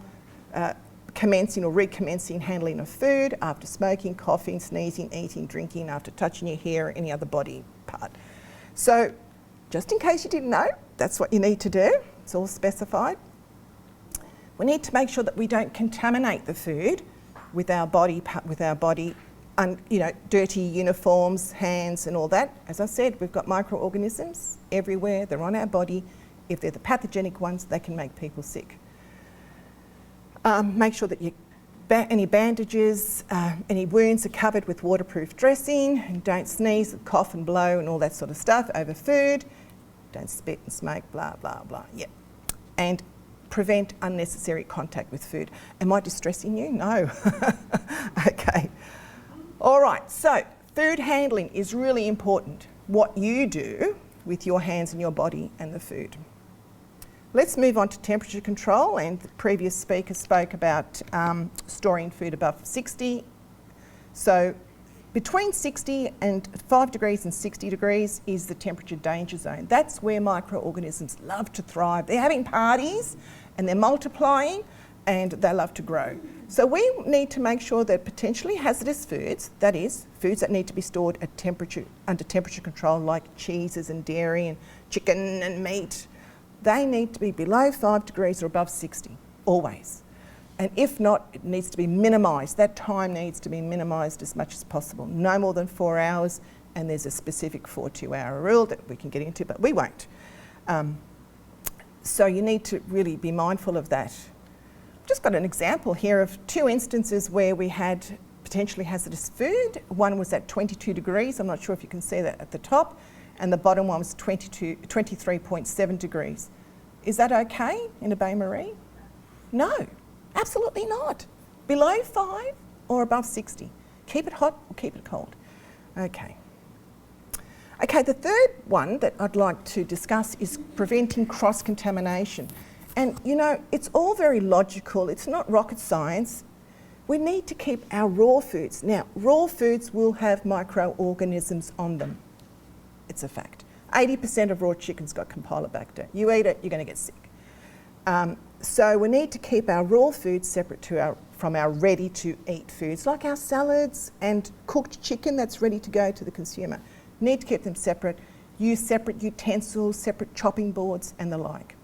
Speaker 5: commencing or recommencing handling of food, after smoking, coughing, sneezing, eating, drinking, after touching your hair or any other body part. So just in case you didn't know, that's what you need to do. It's all specified. We need to make sure that we don't contaminate the food with our body, dirty uniforms, hands and all that. As I said, we've got microorganisms everywhere. They're on our body. If they're the pathogenic ones, they can make people sick. Make sure that any bandages, any wounds are covered with waterproof dressing, and don't sneeze, cough and blow and all that sort of stuff over food. Don't spit and smoke, blah, blah, blah. Yep. And prevent unnecessary contact with food. Am I distressing you? No. Okay. All right, so food handling is really important, what you do with your hands and your body and the food. Let's move on to temperature control, and the previous speaker spoke about storing food above 60. So between 60 and 5 degrees and 60 degrees is the temperature danger zone. That's where microorganisms love to thrive. They're having parties and they're multiplying and they love to grow. So we need to make sure that potentially hazardous foods, that is, foods that need to be stored at under temperature control, like cheeses and dairy and chicken and meat, they need to be below 5 degrees or above 60, always. And if not, it needs to be minimised. That time needs to be minimised as much as possible. No more than 4 hours, and there's a specific 4-2-hour rule that we can get into, but we won't. So you need to really be mindful of that. I've just got an example here of 2 instances where we had potentially hazardous food. One was at 22 degrees, I'm not sure if you can see that at the top, and the bottom one was 23.7 degrees. Is that okay in a bain-marie? No, absolutely not. Below 5 or above 60. Keep it hot or keep it cold. Okay. Okay, the third one that I'd like to discuss is preventing cross-contamination. And you know, it's all very logical, it's not rocket science. We need to keep our raw foods. Now, raw foods will have microorganisms on them. It's a fact. 80% of raw chicken's got Campylobacter. You eat it, you're going to get sick. So we need to keep our raw foods separate from our ready-to-eat foods, like our salads and cooked chicken that's ready to go to the consumer. Need to keep them separate. Use separate utensils, separate chopping boards and the like.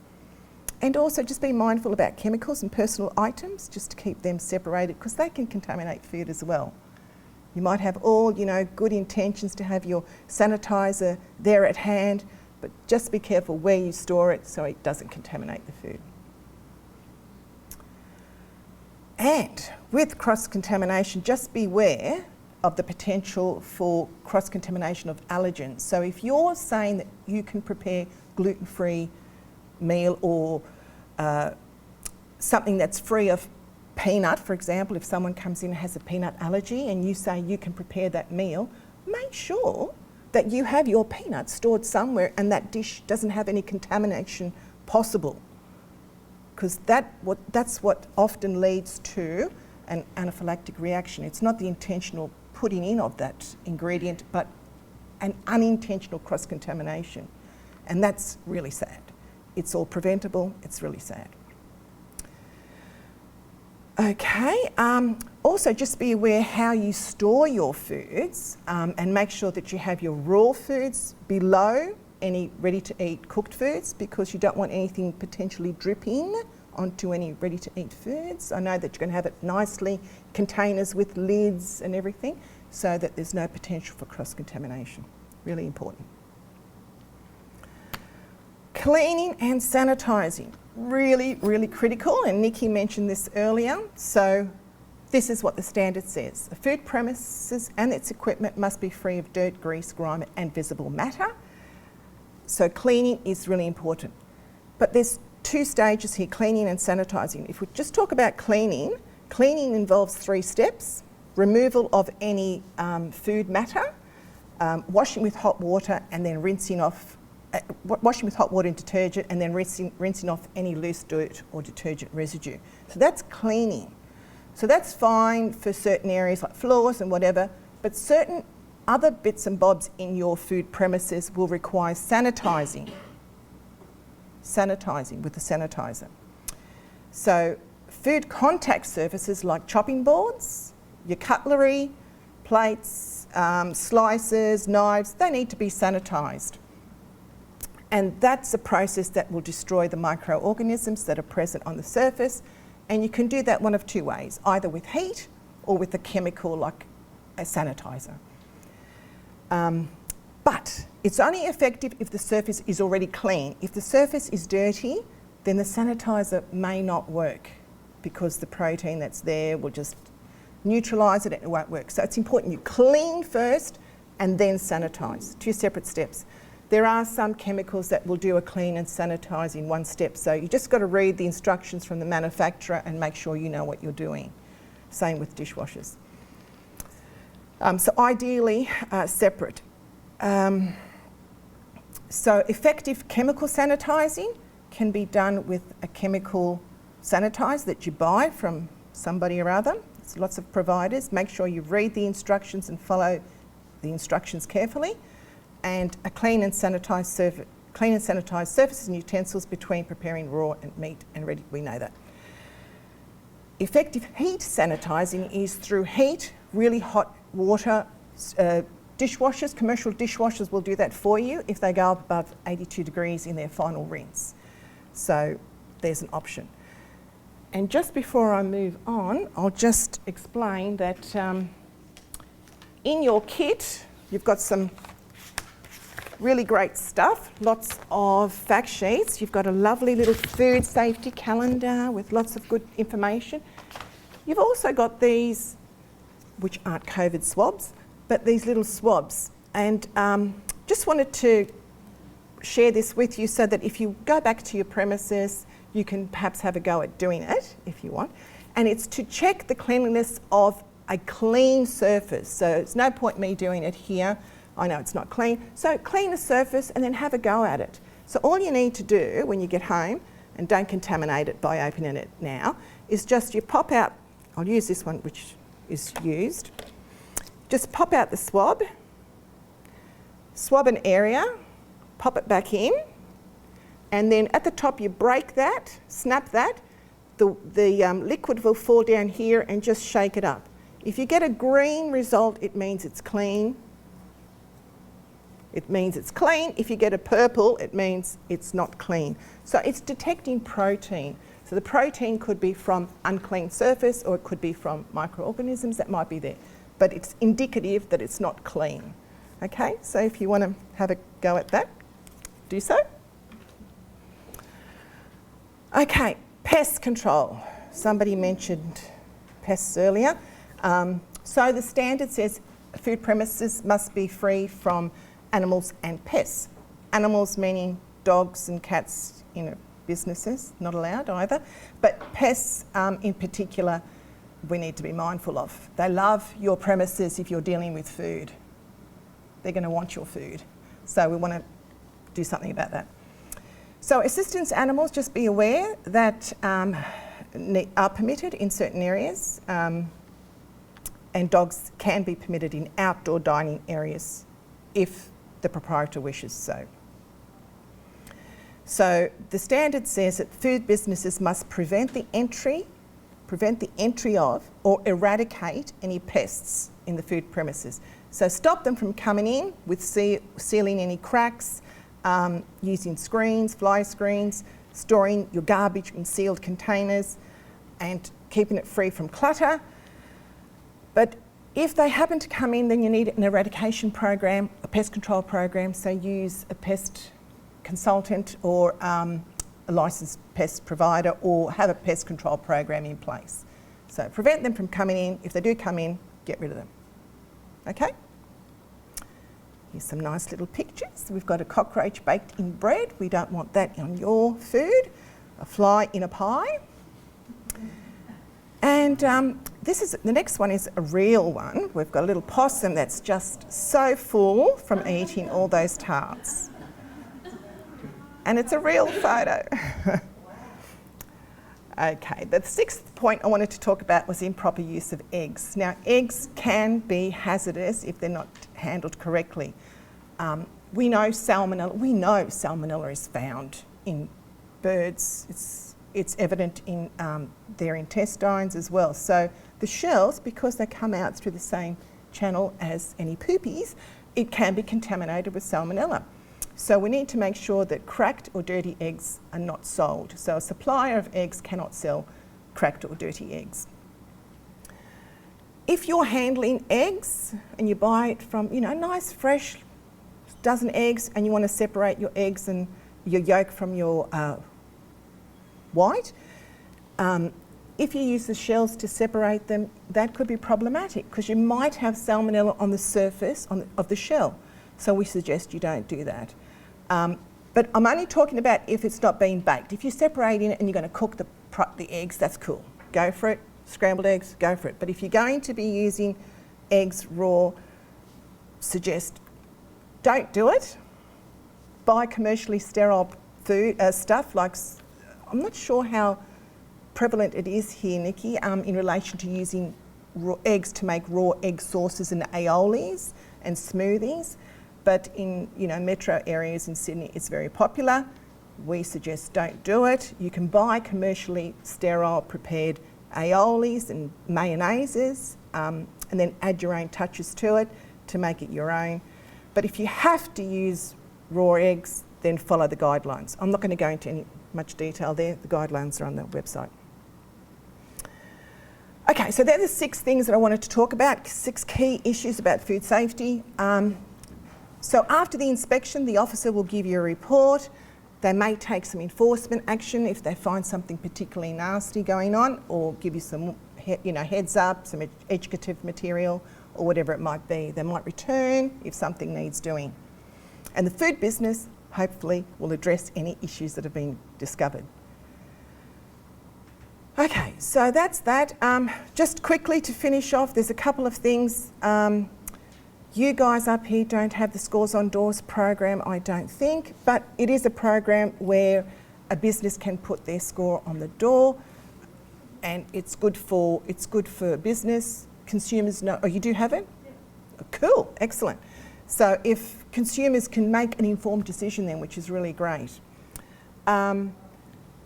Speaker 5: And also just be mindful about chemicals and personal items, just to keep them separated, because they can contaminate food as well. You might have all, you know, good intentions to have your sanitizer there at hand, but just be careful where you store it so it doesn't contaminate the food. And with cross-contamination, just beware of the potential for cross-contamination of allergens. So if you're saying that you can prepare gluten-free meal or something that's free of peanut, for example, if someone comes in and has a peanut allergy and you say you can prepare that meal, make sure that you have your peanuts stored somewhere and that dish doesn't have any contamination possible, because that's what often leads to an anaphylactic reaction. It's not the intentional putting in of that ingredient, but an unintentional cross-contamination, and that's really sad. It's all preventable, it's really sad. Okay, also just be aware how you store your foods and make sure that you have your raw foods below any ready-to-eat cooked foods, because you don't want anything potentially dripping onto any ready-to-eat foods. I know that you're going to have it nicely, containers with lids and everything, so that there's no potential for cross-contamination. Really important. Cleaning and sanitising, really, really critical, and Nikki mentioned this earlier. So this is what the standard says. The food premises and its equipment must be free of dirt, grease, grime and visible matter. So cleaning is really important. But there's 2 stages here, cleaning and sanitising. If we just talk about cleaning, cleaning involves 3 steps. Removal of any food matter, washing with hot water and then rinsing off, washing with hot water and detergent and then rinsing off any loose dirt or detergent residue. So that's cleaning. So that's fine for certain areas like floors and whatever, but certain other bits and bobs in your food premises will require sanitising. Sanitising with the sanitizer. So food contact surfaces like chopping boards, your cutlery, plates, slicers, knives, they need to be sanitised. And that's a process that will destroy the microorganisms that are present on the surface. And you can do that one of 2 ways, either with heat or with a chemical like a sanitizer. But it's only effective if the surface is already clean. If the surface is dirty, then the sanitizer may not work, because the protein that's there will just neutralise it and it won't work. So it's important you clean first and then sanitise, 2 separate steps. There are some chemicals that will do a clean and sanitise in 1 step, so you just got to read the instructions from the manufacturer and make sure you know what you're doing. Same with dishwashers. So ideally separate. So effective chemical sanitising can be done with a chemical sanitizer that you buy from somebody or other. There's lots of providers. Make sure you read the instructions and follow the instructions carefully. And a clean and sanitised surfaces and utensils between preparing raw and meat and ready. We know that. Effective heat sanitising is through heat, really hot water. Dishwashers, commercial dishwashers will do that for you if they go up above 82 degrees in their final rinse. So there's an option. And just before I move on, I'll just explain that in your kit you've got some really great stuff, lots of fact sheets. You've got a lovely little food safety calendar with lots of good information. You've also got these, which aren't COVID swabs, but these little swabs. And just wanted to share this with you so that if you go back to your premises, you can perhaps have a go at doing it if you want. And it's to check the cleanliness of a clean surface. So it's no point me doing it here. I know it's not clean. So clean the surface and then have a go at it. So all you need to do when you get home, and don't contaminate it by opening it now, is just you pop out, I'll use this one which is used. Just pop out the swab, swab an area, pop it back in, and then at the top you break that, snap that, the liquid will fall down here and just shake it up. If you get a green result, it means it's clean. It means it's clean. If you get a purple, it means it's not clean. So it's detecting protein. So the protein could be from unclean surface or it could be from microorganisms that might be there. But it's indicative that it's not clean. Okay, so if you want to have a go at that, do so. Okay, pest control. Somebody mentioned pests earlier. So the standard says food premises must be free from animals and pests. Animals meaning dogs and cats in businesses, not allowed either. But pests in particular, we need to be mindful of. They love your premises if you're dealing with food. They're going to want your food. So we want to do something about that. So assistance animals, just be aware that are permitted in certain areas, and dogs can be permitted in outdoor dining areas if the proprietor wishes so. So the standard says that food businesses must prevent the entry of or eradicate any pests in the food premises. So stop them from coming in with sealing any cracks, using screens, fly screens, storing your garbage in sealed containers and keeping it free from clutter. But if they happen to come in, then you need an eradication program, a pest control program, so use a pest consultant or a licensed pest provider, or have a pest control program in place. So prevent them from coming in. If they do come in, get rid of them. Okay? Here's some nice little pictures. We've got a cockroach baked in bread. We don't want that on your food. A fly in a pie. And the next one is a real one. We've got a little possum that's just so full from eating all those tarts. And it's a real photo. Okay, the sixth point I wanted to talk about was improper use of eggs. Now, eggs can be hazardous if they're not handled correctly. We know salmonella is found in birds. It's evident in their intestines as well. So the shells, because they come out through the same channel as any poopies, it can be contaminated with salmonella. So we need to make sure that cracked or dirty eggs are not sold. So a supplier of eggs cannot sell cracked or dirty eggs. If you're handling eggs and you buy it from, nice fresh dozen eggs, and you want to separate your eggs and your yolk from your white, if you use the shells to separate them, that could be problematic because you might have salmonella on the surface of the shell. So we suggest you don't do that. But I'm only talking about if it's not being baked. If you're separating it and you're going to cook the eggs, that's cool. Go for it. Scrambled eggs, go for it. But if you're going to be using eggs raw, suggest don't do it. Buy commercially sterile food stuff like, I'm not sure how prevalent it is here, Nikki, in relation to using raw eggs to make raw egg sauces and aiolis and smoothies. But in metro areas in Sydney, it's very popular. We suggest don't do it. You can buy commercially sterile prepared aiolis and mayonnaises, and then add your own touches to it to make it your own. But if you have to use raw eggs, then follow the guidelines. I'm not going to go into much detail there. The guidelines are on the website. Okay, Okay, so they're the 6 things that I wanted to talk about, 6 key issues about food safety. So after the inspection, the officer will give you a report. They may take some enforcement action if they find something particularly nasty going on, or give you some heads up, some educative material, or whatever it might be. They might return if something needs doing. And the food business, hopefully, will address any issues that have been discovered. Okay, so that's that. Just quickly to finish off, there's a couple of things. You guys up here don't have the Scores on Doors program, I don't think, but it is a program where a business can put their score on the door, and it's good for business. Consumers know. Oh, you do have it? Yeah. Cool, excellent. So if consumers can make an informed decision then, which is really great.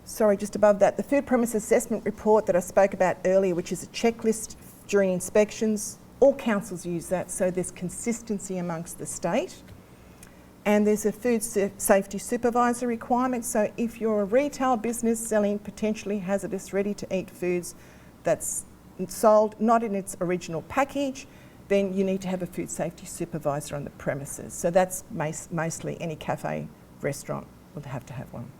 Speaker 5: Sorry, just above that, the Food Premise Assessment Report that I spoke about earlier, which is a checklist during inspections. All councils use that, so there's consistency amongst the state. And there's a food safety supervisor requirement, so if you're a retail business selling potentially hazardous ready-to-eat foods that's sold not in its original package, then you need to have a food safety supervisor on the premises. So that's mostly any cafe, restaurant will have to have one.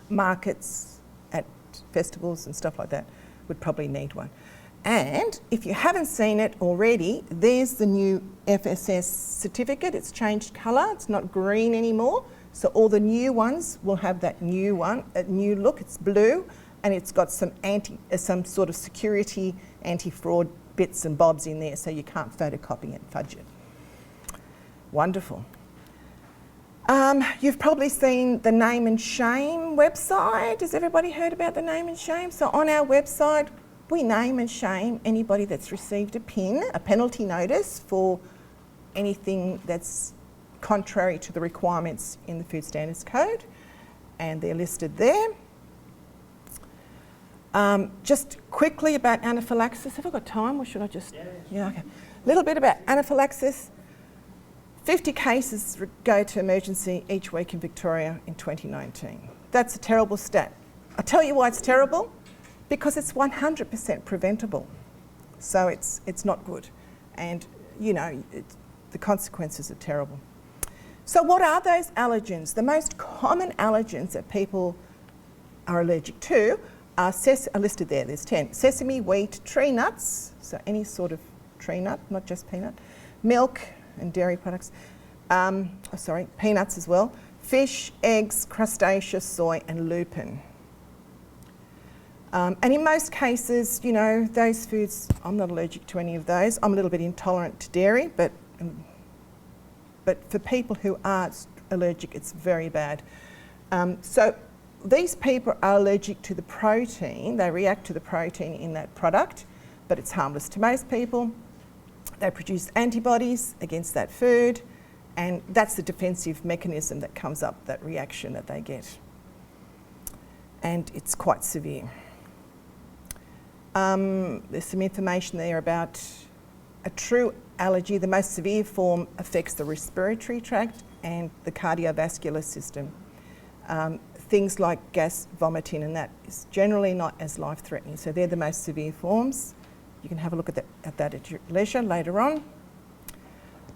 Speaker 5: Markets at festivals and stuff like that would probably need one. And if you haven't seen it already, there's the new FSS certificate. It's changed colour, it's not green anymore. So all the new ones will have that new look. It's blue, and it's got some sort of security anti-fraud bits and bobs in there, so you can't photocopy it and fudge it. Wonderful. You've probably seen the Name and Shame website. Has everybody heard about the Name and Shame? So on our website, we name and shame anybody that's received a penalty notice for anything that's contrary to the requirements in the Food Standards Code, and they're listed there. Just quickly about anaphylaxis. Have I got time, or should I just? Yeah, okay. A little bit about anaphylaxis. 50 cases go to emergency each week in Victoria in 2019. That's a terrible stat. I'll tell you why it's terrible. Because it's 100% preventable. So it's not good. And, the consequences are terrible. So what are those allergens? The most common allergens that people are allergic to are listed there. There's 10. Sesame, wheat, tree nuts, so any sort of tree nut, not just peanut, milk and dairy products, peanuts as well, fish, eggs, crustaceous, soy and lupin. And in most cases, those foods, I'm not allergic to any of those. I'm a little bit intolerant to dairy, but for people who are allergic, it's very bad. So these people are allergic to the protein. They react to the protein in that product, but it's harmless to most people. They produce antibodies against that food, and that's the defensive mechanism that comes up, that reaction that they get. And it's quite severe. There's some information there about a true allergy. The most severe form affects the respiratory tract and the cardiovascular system. Things like gas, vomiting, and that is generally not as life-threatening. So they're the most severe forms. You can have a look at that at your leisure later on.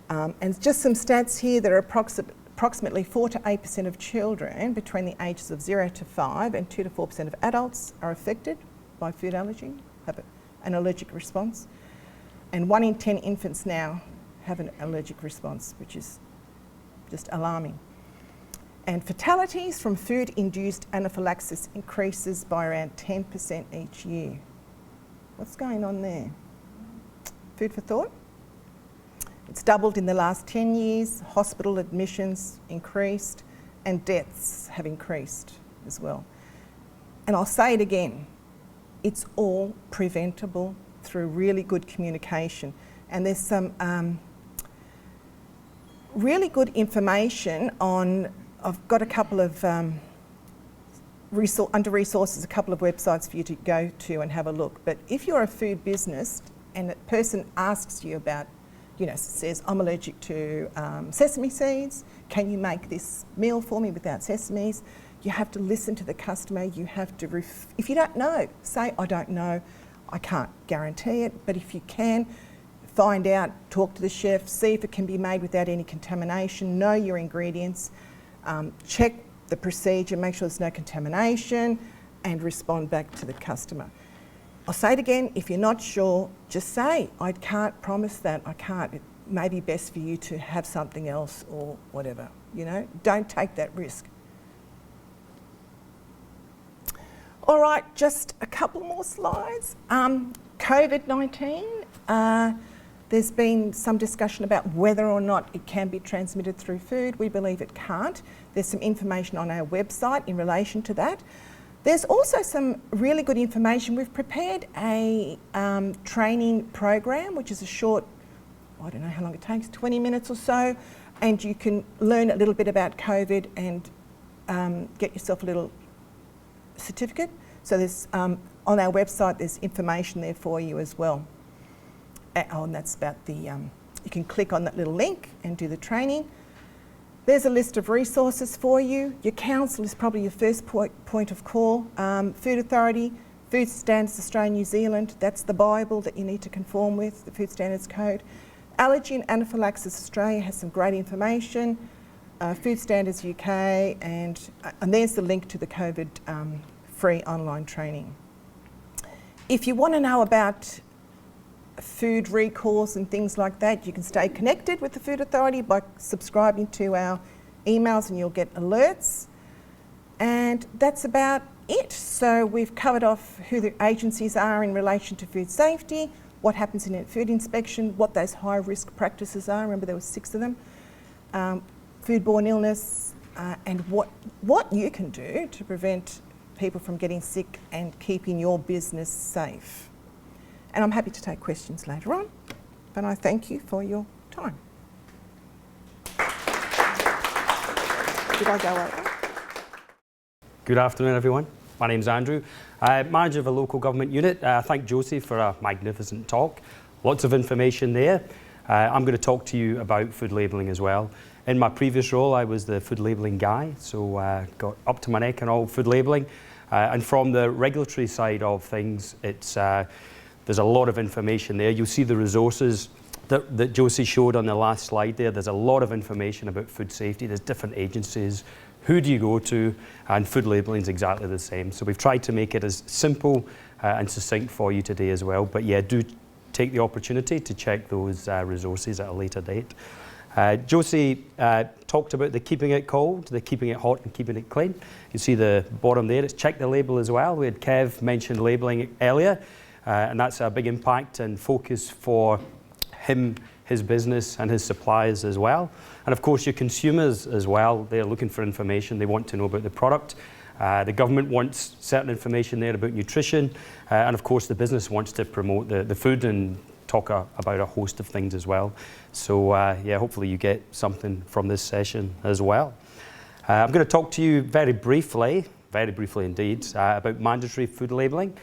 Speaker 5: And just some stats here that are approximately 4 to 8% of children between the ages of 0 to 5 and 2 to 4% of adults are affected by food allergy, have an allergic response. And 1 in 10 infants now have an allergic response, which is just alarming. And fatalities from food-induced anaphylaxis increases by around 10% each year. What's going on there? Food for thought? It's doubled in the last 10 years, hospital admissions increased, and deaths have increased as well. And I'll say it again, it's all preventable through really good communication. And there's some really good information on, I've got a couple of under resources, a couple of websites for you to go to and have a look. But if you're a food business and a person asks you about, says, I'm allergic to sesame seeds, can you make this meal for me without sesames? You have to listen to the customer. You have to, if you don't know, say, I don't know. I can't guarantee it, but if you can, find out, talk to the chef, see if it can be made without any contamination, know your ingredients, check the procedure, make sure there's no contamination, and respond back to the customer. I'll say it again, if you're not sure, just say, I can't promise that, I can't. It may be best for you to have something else or whatever, you know. Don't take that risk. All right, just a couple more slides. COVID-19, there's been some discussion about whether or not it can be transmitted through food. We believe it can't. There's some information on our website in relation to that. There's also some really good information. We've prepared a training program, which is a short, I don't know how long it takes, 20 minutes or so, and you can learn a little bit about COVID and get yourself a little certificate. So there's, on our website, there's information there for you as well. And that's about the, you can click on that little link and do the training. There's a list of resources for you. Your council is probably your first point of call. Food Authority, Food Standards Australia, New Zealand, that's the Bible that you need to conform with, the Food Standards Code. Allergy and Anaphylaxis Australia has some great information. Food Standards UK, and there's the link to the COVID free online training. If you want to know about food recalls and things like that, you can stay connected with the Food Authority by subscribing to our emails and you'll get alerts. And that's about it. So we've covered off who the agencies are in relation to food safety, what happens in a food inspection, what those high risk practices are. Remember there were 6 of them. Foodborne illness, and what you can do to prevent people from getting sick and keeping your business safe. And I'm happy to take questions later on, but I thank you for your time. Did I go over?
Speaker 6: Good afternoon, everyone. My name's Andrew, manager of a local government unit. Thank Josie for a magnificent talk. Lots of information there. I'm going to talk to you about food labelling as well. In my previous role, I was the food labelling guy, so got up to my neck in all food labelling. And from the regulatory side of things, it's there's a lot of information there. You'll see the resources that Josie showed on the last slide there. There's a lot of information about food safety. There's different agencies. Who do you go to? And food labelling is exactly the same. So we've tried to make it as simple and succinct for you today as well. But yeah, do take the opportunity to check those resources at a later date. Josie talked about the keeping it cold, the keeping it hot and keeping it clean. You see the bottom there, it's check the label as well. We had Kev mentioned labelling earlier, and that's a big impact and focus for him, his business and his suppliers as well. And of course your consumers as well, they're looking for information, they want to know about the product. The government wants certain information there about nutrition, and of course the business wants to promote the food and talk about a host of things as well. So yeah, hopefully you get something from this session as well. I'm going to talk to you very briefly indeed, about mandatory food labelling.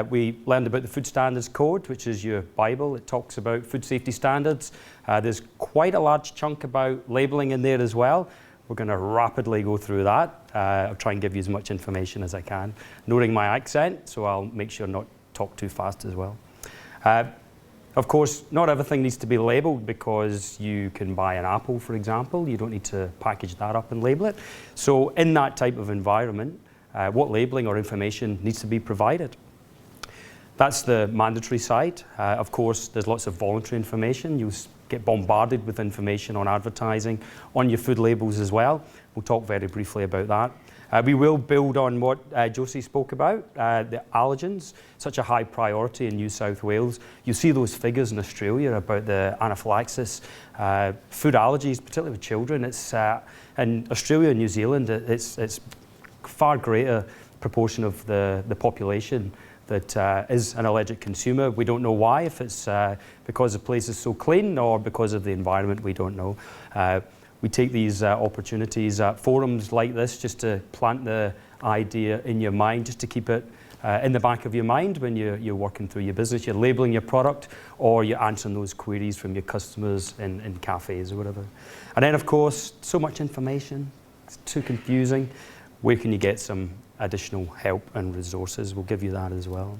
Speaker 6: We learned about the Food Standards Code, which is your Bible. It talks about food safety standards. There's quite a large chunk about labelling in there as well. We're going to rapidly go through that. I'll try and give you as much information as I can, noting my accent, so I'll make sure not talk too fast as well. Of course, not everything needs to be labelled because you can buy an apple, for example. You don't need to package that up and label it. So in that type of environment, what labelling or information needs to be provided? That's the mandatory side. Of course, there's lots of voluntary information. You'll get bombarded with information on advertising, on your food labels as well. We'll talk very briefly about that. We will build on what Josie spoke about, the allergens, such a high priority in New South Wales. You see those figures in Australia about the anaphylaxis, food allergies, particularly with children. It's in Australia and New Zealand, it's far greater proportion of the population that is an allergic consumer. We don't know why, if it's because the place is so clean or because of the environment, we don't know. We take these opportunities at forums like this just to plant the idea in your mind, just to keep it in the back of your mind when you're working through your business, you're labelling your product or you're answering those queries from your customers in cafes or whatever. And then of course, so much information, it's too confusing. Where can you get some additional help and resources? We'll give you that as well.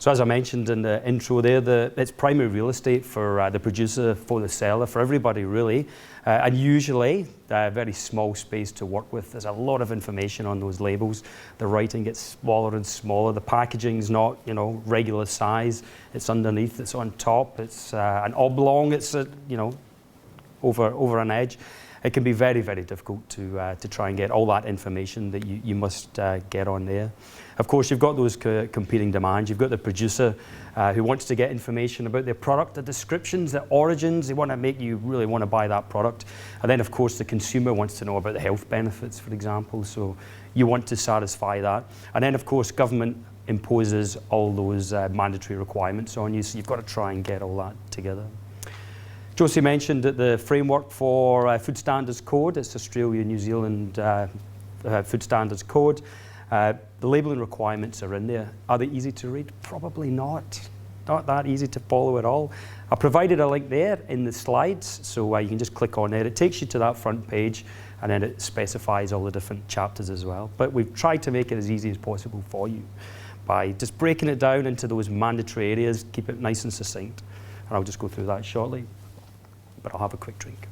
Speaker 6: So as I mentioned in the intro there, it's primary real estate for the producer, for the seller, for everybody really, and usually a very small space to work with. There's a lot of information on those labels. The writing gets smaller and smaller. The packaging's not, regular size. It's underneath, it's on top, it's an oblong, it's over an edge. It can be very, very difficult to try and get all that information that you must get on there. Of course, you've got those competing demands. You've got the producer who wants to get information about their product, the descriptions, the origins. They want to make you really want to buy that product. And then, of course, the consumer wants to know about the health benefits, for example. So you want to satisfy that. And then, of course, government imposes all those mandatory requirements on you. So you've got to try and get all that together. Josie mentioned that the framework for Food Standards Code, it's Australia, New Zealand Food Standards Code. The labelling requirements are in there. Are they easy to read? Probably not. Not that easy to follow at all. I provided a link there in the slides, so you can just click on there. It takes you to that front page, and then it specifies all the different chapters as well. But we've tried to make it as easy as possible for you by just breaking it down into those mandatory areas, keep it nice and succinct. And I'll just go through that shortly, but I'll have a quick drink.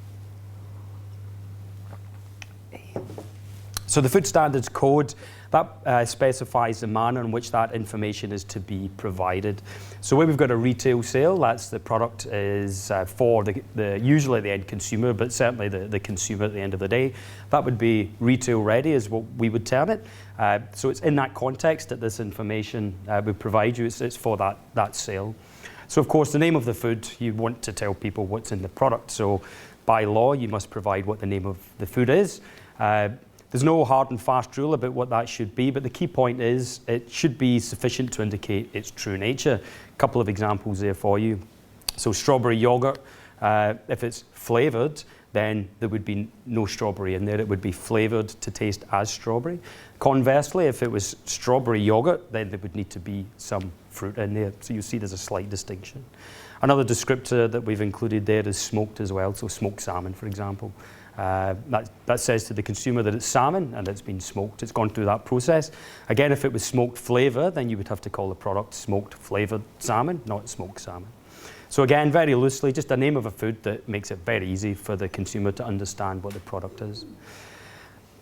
Speaker 6: So the Food Standards Code, that specifies the manner in which that information is to be provided. So where we've got a retail sale, that's the product is for usually the end consumer, but certainly the consumer at the end of the day. That would be retail ready is what we would term it. So it's in that context that this information would provide you. It's for that sale. So of course the name of the food, you want to tell people what's in the product. So by law, you must provide what the name of the food is. There's no hard and fast rule about what that should be, but the key point is it should be sufficient to indicate its true nature. A couple of examples there for you. So strawberry yogurt, if it's flavoured, then there would be no strawberry in there. It would be flavoured to taste as strawberry. Conversely, if it was strawberry yogurt, then there would need to be some fruit in there. So you see there's a slight distinction. Another descriptor that we've included there is smoked as well, so smoked salmon, for example. That says to the consumer that it's salmon and it's been smoked. It's gone through that process. Again, if it was smoked flavour, then you would have to call the product smoked flavoured salmon, not smoked salmon. So again, very loosely, just the name of a food that makes it very easy for the consumer to understand what the product is.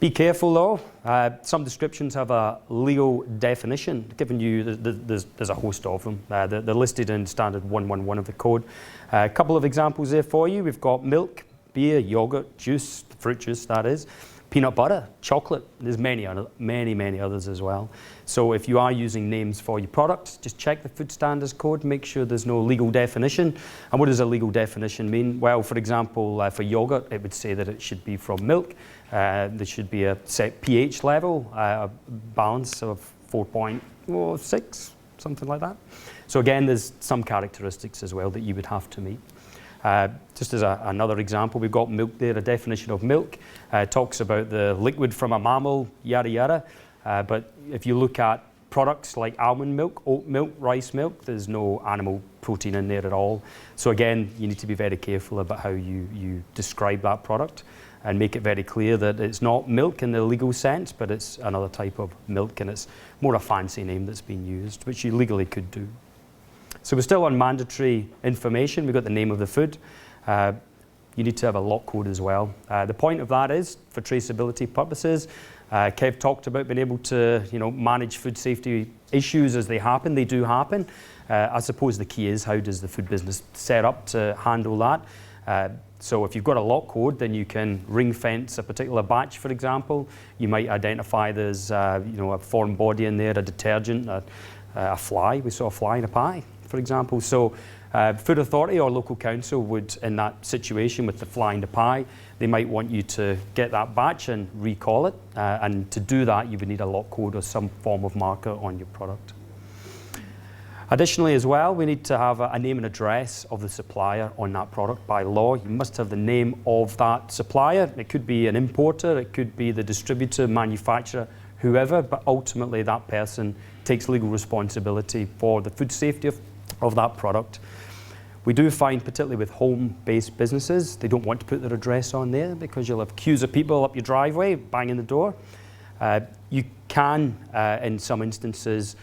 Speaker 6: Be careful though, some descriptions have a legal definition, giving you, there's a host of them. They're listed in standard 111 of the code. A couple of examples there for you. We've got milk, beer, yogurt, juice, fruit juice that is, peanut butter, chocolate. There's many others as well. So if you are using names for your products, just check the Food Standards Code, make sure there's no legal definition. And what does a legal definition mean? Well, for example, for yogurt, it would say that it should be from milk. There should be a set pH level, a balance of 4.6, something like that. So again, there's some characteristics as well that you would have to meet. Just as another example, we've got milk there, a definition of milk. Talks about the liquid from a mammal, yada yada. But if you look at products like almond milk, oat milk, rice milk, there's no animal protein in there at all. So again, you need to be very careful about how you describe that product and make it very clear that it's not milk in the legal sense, but it's another type of milk and it's more a fancy name that's been used, which you legally could do. So we're still on mandatory information. We've got the name of the food. You need to have a lot code as well. The point of that is for traceability purposes. Kev talked about being able to manage food safety issues as they happen. They do happen. I suppose the key is how does the food business set up to handle that. So if you've got a lot code, then you can ring fence a particular batch, for example. You might identify there's a foreign body in there, a detergent, a fly. We saw a fly in a pie, for example. So Food Authority or local council would, in that situation with the fly in the pie, they might want you to get that batch and recall it. And to do that, you would need a lot code or some form of marker on your product. Additionally as well, we need to have a name and address of the supplier on that product. By law, you must have the name of that supplier. It could be an importer, it could be the distributor, manufacturer, whoever, but ultimately that person takes legal responsibility for the food safety of that product. We do find, particularly with home-based businesses, they don't want to put their address on there because you'll have queues of people up your driveway banging the door. You can, in some instances,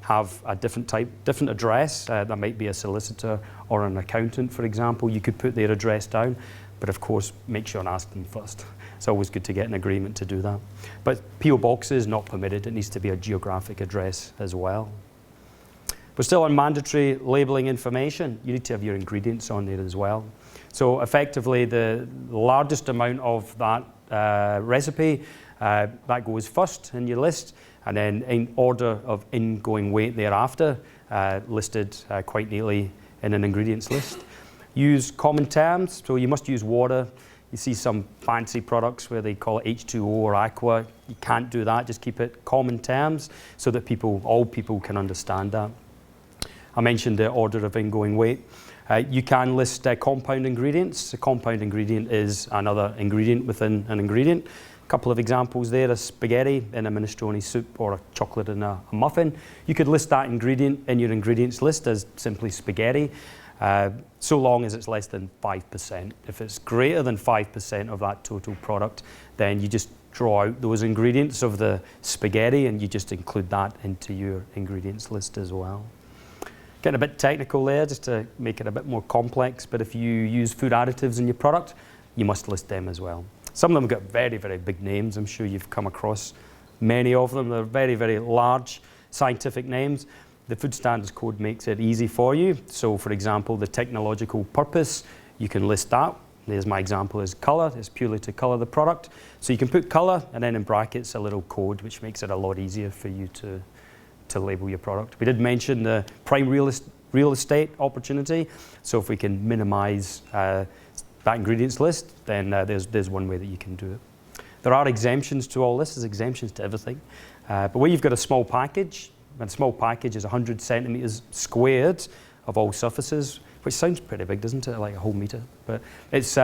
Speaker 6: have a different address. That might be a solicitor or an accountant, for example. You could put their address down, but of course, make sure and ask them first. It's always good to get an agreement to do that. But PO boxes, not permitted. It needs to be a geographic address as well. But still on mandatory labelling information, you need to have your ingredients on there as well. So effectively, the largest amount of that recipe, that goes first in your list, and then in order of ingoing weight thereafter, listed quite neatly in an ingredients list. Use common terms, so you must use water. You see some fancy products where they call it H2O or aqua. You can't do that, just keep it common terms so that all people can understand that. I mentioned the order of ingoing weight. You can list compound ingredients. A compound ingredient is another ingredient within an ingredient. A couple of examples there, a spaghetti in a minestrone soup or a chocolate in a muffin. You could list that ingredient in your ingredients list as simply spaghetti, so long as it's less than 5%. If it's greater than 5% of that total product, then you just draw out those ingredients of the spaghetti and you just include that into your ingredients list as well. Getting a bit technical there just to make it a bit more complex, but if you use food additives in your product, you must list them as well. Some of them have got very, very big names. I'm sure you've come across many of them. They're very, very large scientific names. The Food Standards Code makes it easy for you. So for example, the technological purpose, you can list that. There's my example is colour. It's purely to colour the product. So you can put colour and then in brackets a little code, which makes it a lot easier for you to label your product. We did mention the prime real estate opportunity. So if we can minimise that ingredients list, then there's one way that you can do it. There are exemptions to all this. There's exemptions to everything. But where you've got a small package, and a small package is 100 centimetres squared of all surfaces, which sounds pretty big, doesn't it? Like a whole metre. But it's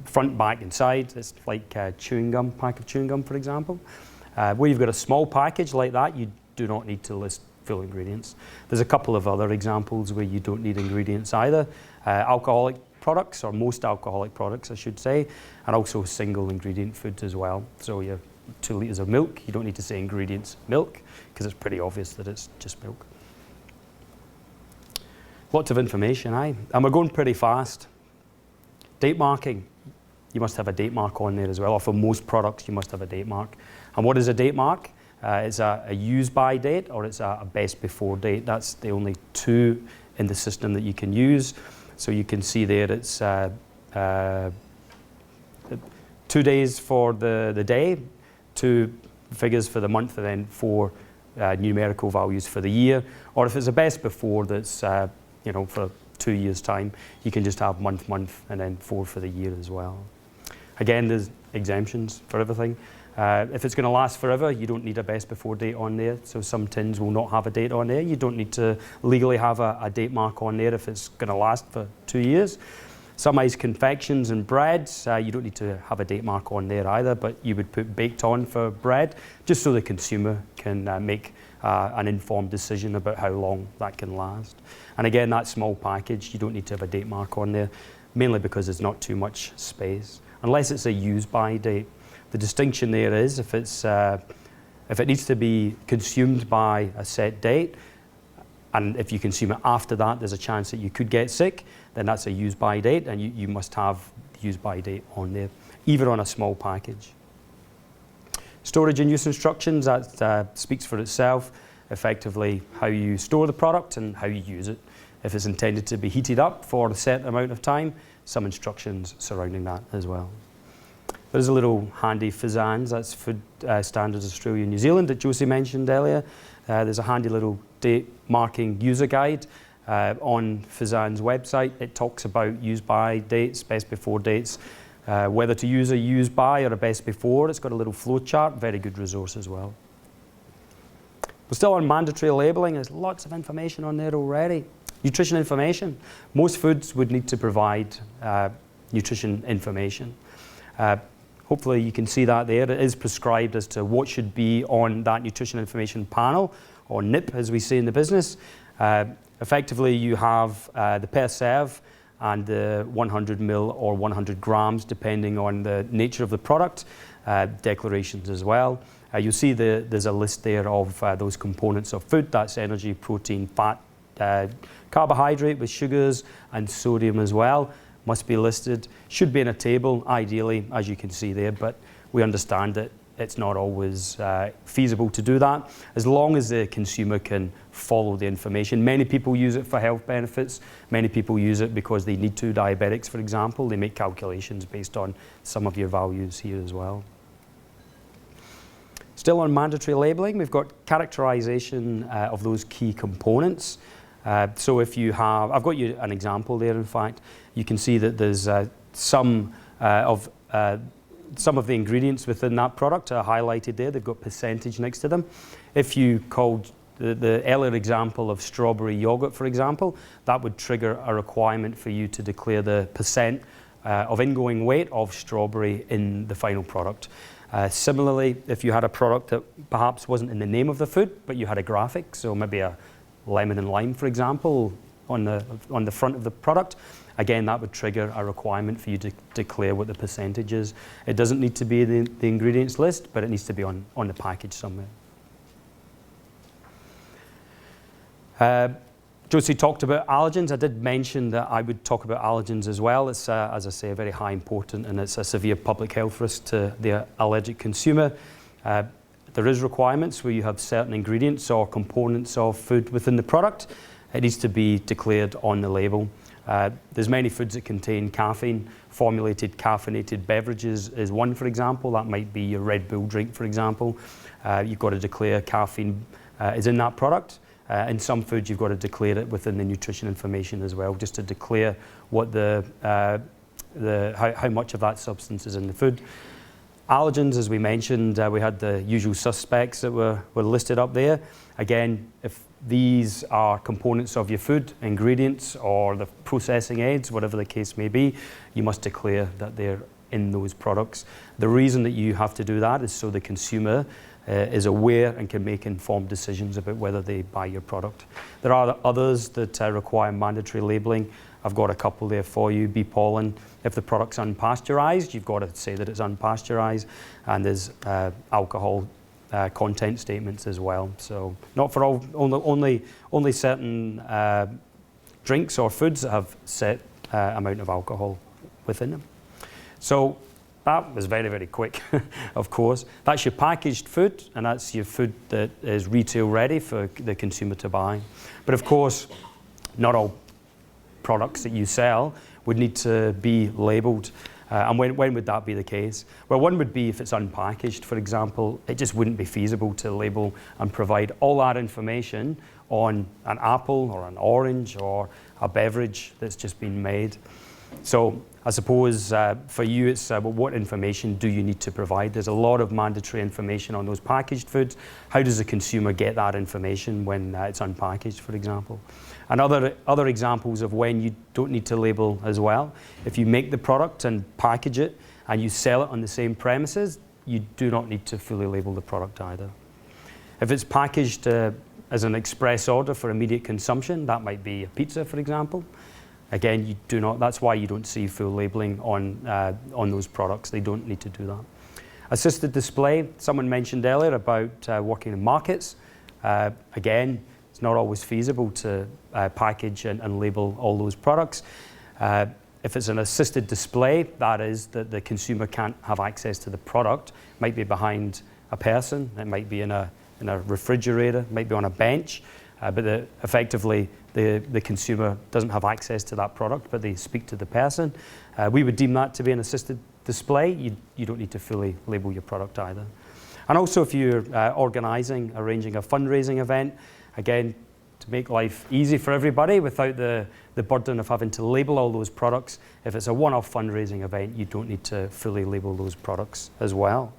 Speaker 6: front, back, and side. It's like chewing gum, pack of chewing gum, for example. Where you've got a small package like that, you do not need to list full ingredients. There's a couple of other examples where you don't need ingredients either. Alcoholic products, or most alcoholic products, I should say, and also single ingredient foods as well. So you have 2 litres of milk, you don't need to say ingredients milk, because it's pretty obvious that it's just milk. Lots of information, aye? And we're going pretty fast. Date marking, you must have a date mark on there as well, or for most products you must have a date mark. And what is a date mark? It's a use by date or it's a best before date. That's the only two in the system that you can use. So you can see there it's 2 days for the day, 2 figures for the month, and then 4 numerical values for the year. Or if it's a best before that's for 2 years' time, you can just have month, and then 4 for the year as well. Again, there's exemptions for everything. If it's going to last forever, you don't need a best before date on there. So some tins will not have a date on there. You don't need to legally have a date mark on there if it's going to last for 2 years. Some ice confections and breads, you don't need to have a date mark on there either, but you would put baked on for bread, just so the consumer can make an informed decision about how long that can last. And again, that small package, you don't need to have a date mark on there, mainly because there's not too much space, unless it's a use by date. The distinction there is if it needs to be consumed by a set date, and if you consume it after that, there's a chance that you could get sick, then that's a use by date, and you must have the use by date on there, even on a small package. Storage and use instructions, that speaks for itself, effectively how you store the product and how you use it. If it's intended to be heated up for a set amount of time, some instructions surrounding that as well. There's a little handy FSANZ, that's Food Standards Australia and New Zealand that Josie mentioned earlier. There's a handy little date marking user guide on FSAN's website. It talks about use by dates, best before dates, whether to use a use by or a best before. It's got a little flow chart, very good resource as well. We're still on mandatory labelling. There's lots of information on there already. Nutrition information. Most foods would need to provide nutrition information. Hopefully you can see that there. It is prescribed as to what should be on that nutrition information panel, or NIP as we say in the business. Effectively you have the per serve and the 100 ml or 100 grams depending on the nature of the product, declarations as well. You'll see there's a list there of those components of food. That's energy, protein, fat, carbohydrate with sugars and sodium as well. Must be listed. Should be in a table, ideally, as you can see there, but we understand that it's not always feasible to do that, as long as the consumer can follow the information. Many people use it for health benefits. Many people use it because they need to. Diabetics, for example, they make calculations based on some of your values here as well. Still on mandatory labelling, we've got characterisation of those key components. So if you have, I've got you an example there, in fact. You can see that there's some of the ingredients within that product are highlighted there. They've got percentage next to them. If you called the earlier example of strawberry yogurt, for example, that would trigger a requirement for you to declare the percent of ingoing weight of strawberry in the final product. Similarly, if you had a product that perhaps wasn't in the name of the food, but you had a graphic, so maybe a lemon and lime, for example, on the front of the product, again, that would trigger a requirement for you to declare what the percentage is. It doesn't need to be in the ingredients list, but it needs to be on the package somewhere. Josie talked about allergens. I did mention that I would talk about allergens as well. It's, as I say, very high important, and it's a severe public health risk to the allergic consumer. There is requirements where you have certain ingredients or components of food within the product. It needs to be declared on the label. There's many foods that contain caffeine. Formulated caffeinated beverages is one, for example. That might be your Red Bull drink, for example. You've got to declare caffeine is in that product. In some foods, you've got to declare it within the nutrition information as well, just to declare what how much of that substance is in the food. Allergens, as we mentioned, we had the usual suspects that were listed up there. Again, if these are components of your food, ingredients, or the processing aids, whatever the case may be, you must declare that they're in those products. The reason that you have to do that is so the consumer is aware and can make informed decisions about whether they buy your product. There are others that require mandatory labelling. I've got a couple there for you. Bee pollen, if the product's unpasteurised, you've got to say that it's unpasteurised, and there's alcohol content statements as well. So not for all, only certain drinks or foods that have set amount of alcohol within them. So that was very, very quick, of course. That's your packaged food, and that's your food that is retail ready for the consumer to buy. But of course, not all products that you sell would need to be labelled. And when would that be the case? Well, one would be if it's unpackaged, for example. It just wouldn't be feasible to label and provide all that information on an apple or an orange or a beverage that's just been made. So I suppose for you it's well, what information do you need to provide? There's a lot of mandatory information on those packaged foods. How does the consumer get that information when it's unpackaged, for example? And other examples of when you don't need to label as well. If you make the product and package it and you sell it on the same premises, you do not need to fully label the product either. If it's packaged as an express order for immediate consumption, that might be a pizza, for example. Again, you do not. That's why you don't see full labelling on those products. They don't need to do that. Assisted display. Someone mentioned earlier about working in markets. Again, it's not always feasible to package and label all those products. If it's an assisted display, that is that the consumer can't have access to the product. It might be behind a person. It might be in a refrigerator. It might be on a bench. But effectively, the consumer doesn't have access to that product, but they speak to the person. We would deem that to be an assisted display. You don't need to fully label your product either. And also if you're arranging a fundraising event, again, to make life easy for everybody without the burden of having to label all those products, if it's a one-off fundraising event, you don't need to fully label those products as well.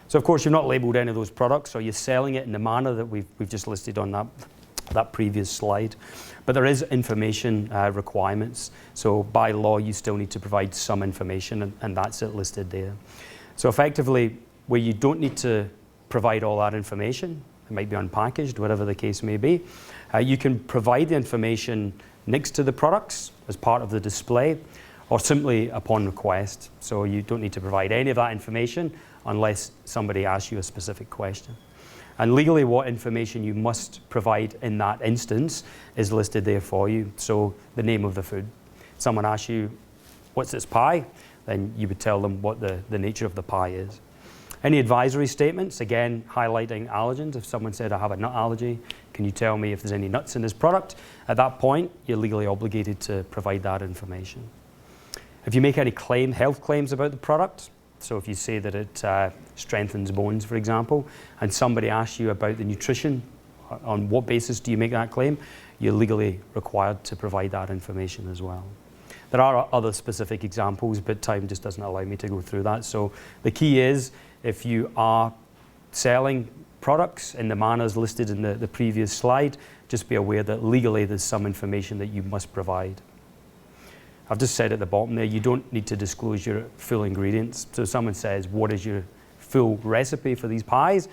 Speaker 6: So of course you've not labelled any of those products, or you're selling it in the manner that we've just listed on that previous slide. But there is information requirements. So by law you still need to provide some information, and that's it listed there. So effectively, where you don't need to provide all that information, it might be unpackaged, whatever the case may be, you can provide the information next to the products as part of the display, or simply upon request. So you don't need to provide any of that information unless somebody asks you a specific question. And legally, what information you must provide in that instance is listed there for you. So the name of the food. Someone asks you, what's this pie? Then you would tell them what the nature of the pie is. Any advisory statements, again, highlighting allergens. If someone said, I have a nut allergy, can you tell me if there's any nuts in this product? At that point, you're legally obligated to provide that information. If you make any health claims about the product, so if you say that it strengthens bones, for example, and somebody asks you about the nutrition, on what basis do you make that claim? You're legally required to provide that information as well. There are other specific examples, but time just doesn't allow me to go through that. So the key is, if you are selling products in the manners listed in the previous slide, just be aware that legally there's some information that you must provide. I've just said at the bottom there, you don't need to disclose your full ingredients. So if someone says, what is your full recipe for these pies?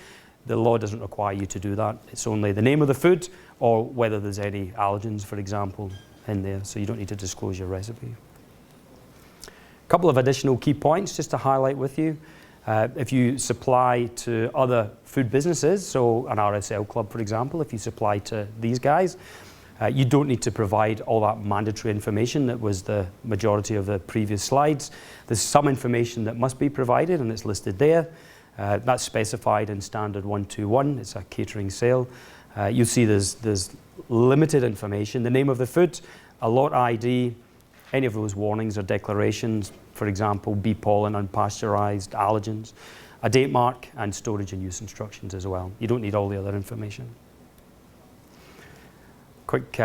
Speaker 6: The law doesn't require you to do that. It's only the name of the food or whether there's any allergens, for example, in there. So you don't need to disclose your recipe. A couple of additional key points just to highlight with you. If you supply to other food businesses, so an RSL club, for example, if you supply to these guys, you don't need to provide all that mandatory information that was the majority of the previous slides. There's some information that must be provided, and it's listed there. That's specified in Standard 121. It's a catering sale. You'll see there's limited information. The name of the food, a lot ID, any of those warnings or declarations, for example, bee pollen, unpasteurized, allergens, a date mark, and storage and use instructions as well. You don't need all the other information. Quick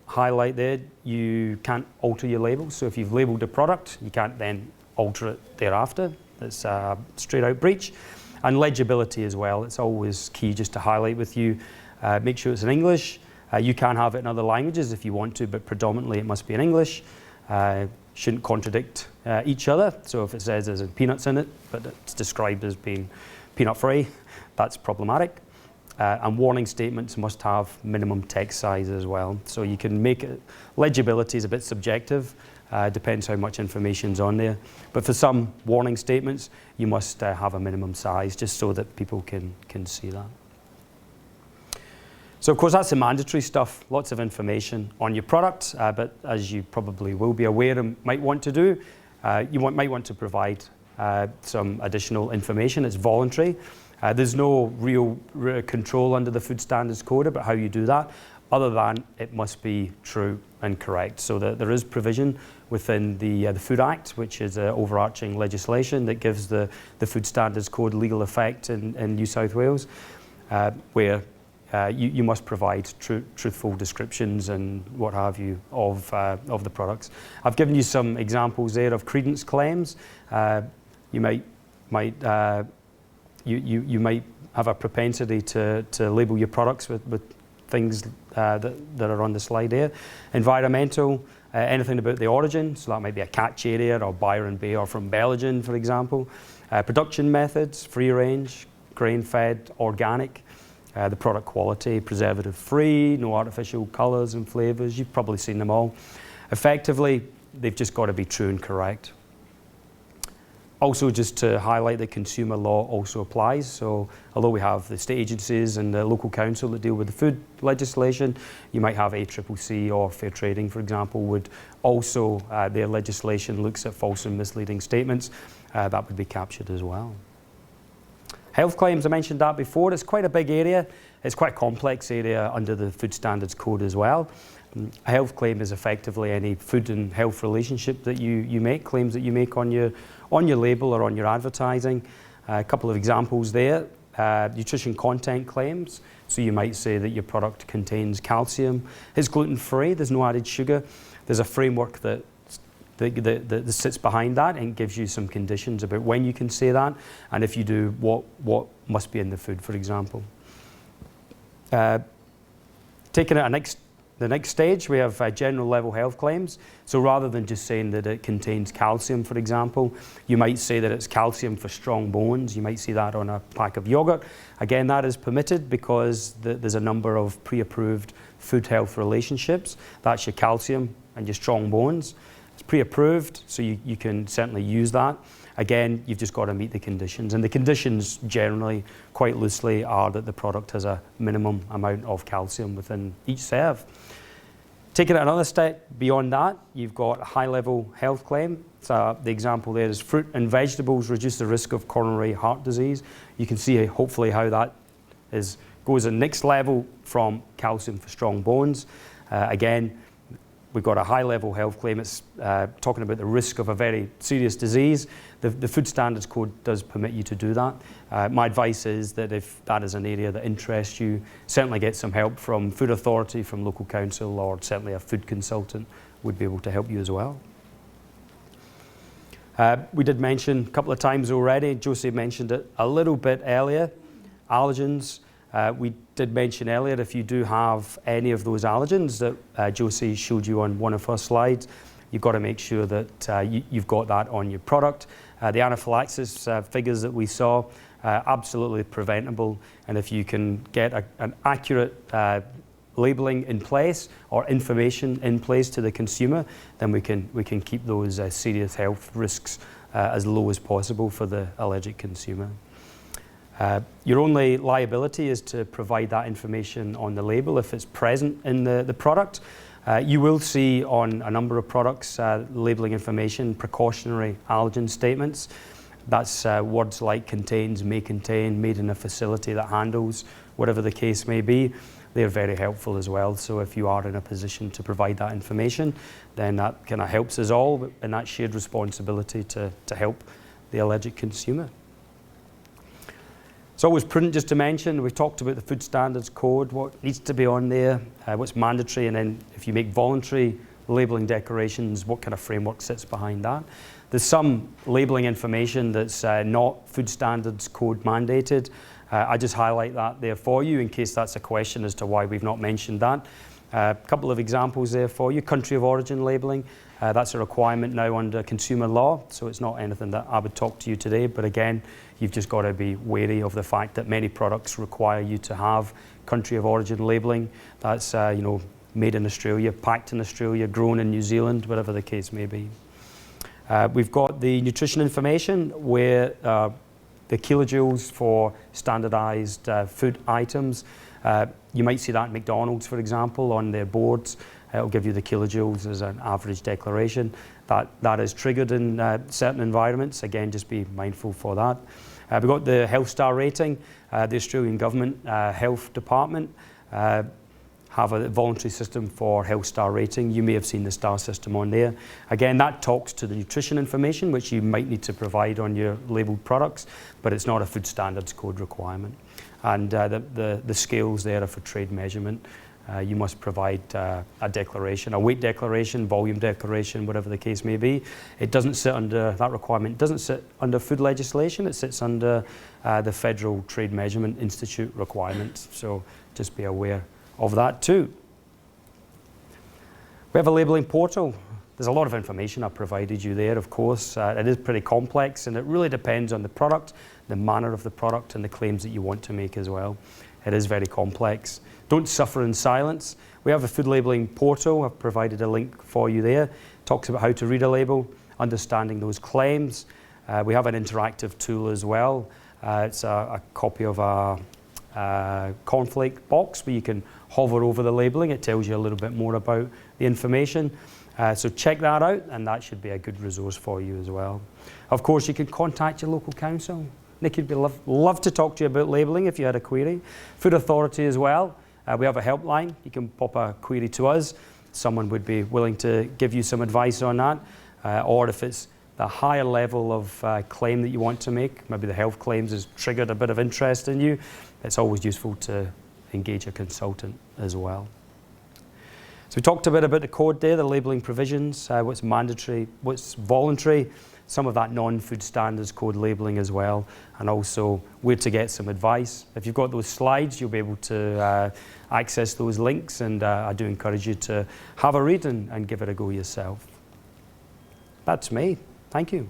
Speaker 6: highlight there, you can't alter your labels. So if you've labeled a product, you can't then alter it thereafter. It's a straight out breach. And legibility as well, it's always key just to highlight with you. Make sure it's in English. You can have it in other languages if you want to, but predominantly it must be in English. Shouldn't contradict each other. So if it says there's peanuts in it, but it's described as being peanut free, that's problematic. And warning statements must have minimum text size as well. So you can make it, legibility is a bit subjective, depends how much information's on there. But for some warning statements, you must have a minimum size just so that people can see that. So of course that's the mandatory stuff, lots of information on your product, but as you probably will be aware and might want to do, might want to provide some additional information. It's voluntary. There's no real control under the Food Standards Code about how you do that, other than it must be true and correct. So there is provision within the Food Act, which is overarching legislation that gives the Food Standards Code legal effect in New South Wales, where you must provide truthful descriptions and what have you of the products. I've given you some examples there of credence claims. You might have a propensity to label your products with things that are on the slide there. Environmental, anything about the origin, so that might be a catch area or Byron Bay or from Belgium, for example. Production methods, free range, grain-fed, organic. The product quality, preservative-free, no artificial colours and flavours. You've probably seen them all. Effectively, they've just got to be true and correct. Also, just to highlight that consumer law also applies. So although we have the state agencies and the local council that deal with the food legislation, you might have ACCC or Fair Trading, for example, would also, their legislation looks at false and misleading statements. That would be captured as well. Health claims, I mentioned that before. It's quite a big area. It's quite a complex area under the Food Standards Code as well. A health claim is effectively any food and health relationship that you make, claims that you make on your label or on your advertising. A couple of examples there. Nutrition content claims. So you might say that your product contains calcium. It's gluten-free, there's no added sugar. There's a framework that sits behind that and gives you some conditions about when you can say that, and if you do, what must be in the food, for example. Taking it the next stage, we have general level health claims. So rather than just saying that it contains calcium, for example, you might say that it's calcium for strong bones. You might see that on a pack of yogurt. Again, that is permitted because there's a number of pre-approved food health relationships. That's your calcium and your strong bones. It's pre-approved, so you can certainly use that. Again, you've just got to meet the conditions, and the conditions generally, quite loosely, are that the product has a minimum amount of calcium within each serve. Taking it another step beyond that, you've got a high-level health claim. So the example there is fruit and vegetables reduce the risk of coronary heart disease. You can see hopefully how that goes the next level from calcium for strong bones. Again, we've got a high-level health claim. It's talking about the risk of a very serious disease. The Food Standards Code does permit you to do that. My advice is that if that is an area that interests you, certainly get some help from Food Authority, from local council, or certainly a food consultant would be able to help you as well. We did mention a couple of times already, Josie mentioned it a little bit earlier, allergens. We did mention earlier, if you do have any of those allergens that Josie showed you on one of her slides, you've got to make sure that you've got that on your product. The anaphylaxis figures that we saw, absolutely preventable, and if you can get an accurate labelling in place or information in place to the consumer, then we can keep those serious health risks as low as possible for the allergic consumer. Your only liability is to provide that information on the label if it's present in the product. You will see on a number of products labelling information, precautionary allergen statements. That's words like contains, may contain, made in a facility that handles, whatever the case may be. They're very helpful as well. So if you are in a position to provide that information, then that kind of helps us all in that shared responsibility to help the allergic consumer. It's always prudent just to mention, we've talked about the Food Standards Code, what needs to be on there, what's mandatory, and then if you make voluntary labelling declarations, what kind of framework sits behind that. There's some labelling information that's not Food Standards Code mandated. I just highlight that there for you in case that's a question as to why we've not mentioned that. A couple of examples there for you. Country of origin labelling, that's a requirement now under consumer law, so it's not anything that I would talk to you today, but again, you've just got to be wary of the fact that many products require you to have country of origin labelling. That's made in Australia, packed in Australia, grown in New Zealand, whatever the case may be. We've got the nutrition information where the kilojoules for standardised food items. You might see that at McDonald's, for example, on their boards. It'll give you the kilojoules as an average declaration. That is triggered in certain environments. Again, just be mindful for that. We've got the Health Star rating. The Australian Government Health Department have a voluntary system for Health Star rating. You may have seen the star system on there. Again, that talks to the nutrition information, which you might need to provide on your labelled products, but it's not a Food Standards Code requirement. And the scales there are for trade measurement. You must provide a declaration, a weight declaration, volume declaration, whatever the case may be. It doesn't sit under, that requirement doesn't sit under food legislation, it sits under the Federal Trade Measurement Institute requirements. So just be aware of that too. We have a labelling portal. There's a lot of information I've provided you there, of course. It is pretty complex and it really depends on the product, the manner of the product and the claims that you want to make as well. It is very complex. Don't suffer in silence. We have a food labelling portal. I've provided a link for you there. It talks about how to read a label, understanding those claims. We have an interactive tool as well. It's a copy of a cornflake box where you can hover over the labelling. It tells you a little bit more about the information. So check that out and that should be a good resource for you as well. Of course, you can contact your local council. Nikki would love to talk to you about labelling if you had a query. Food Authority as well. We have a helpline. You can pop a query to us. Someone would be willing to give you some advice on that. Or if it's the higher level of claim that you want to make, maybe the health claims has triggered a bit of interest in you, it's always useful to engage a consultant as well. So we talked a bit about the code there, the labelling provisions, what's mandatory, what's voluntary, some of that non-food standards code labelling as well, and also where to get some advice. If you've got those slides, you'll be able to access those links, and I do encourage you to have a read and give it a go yourself. That's me. Thank you.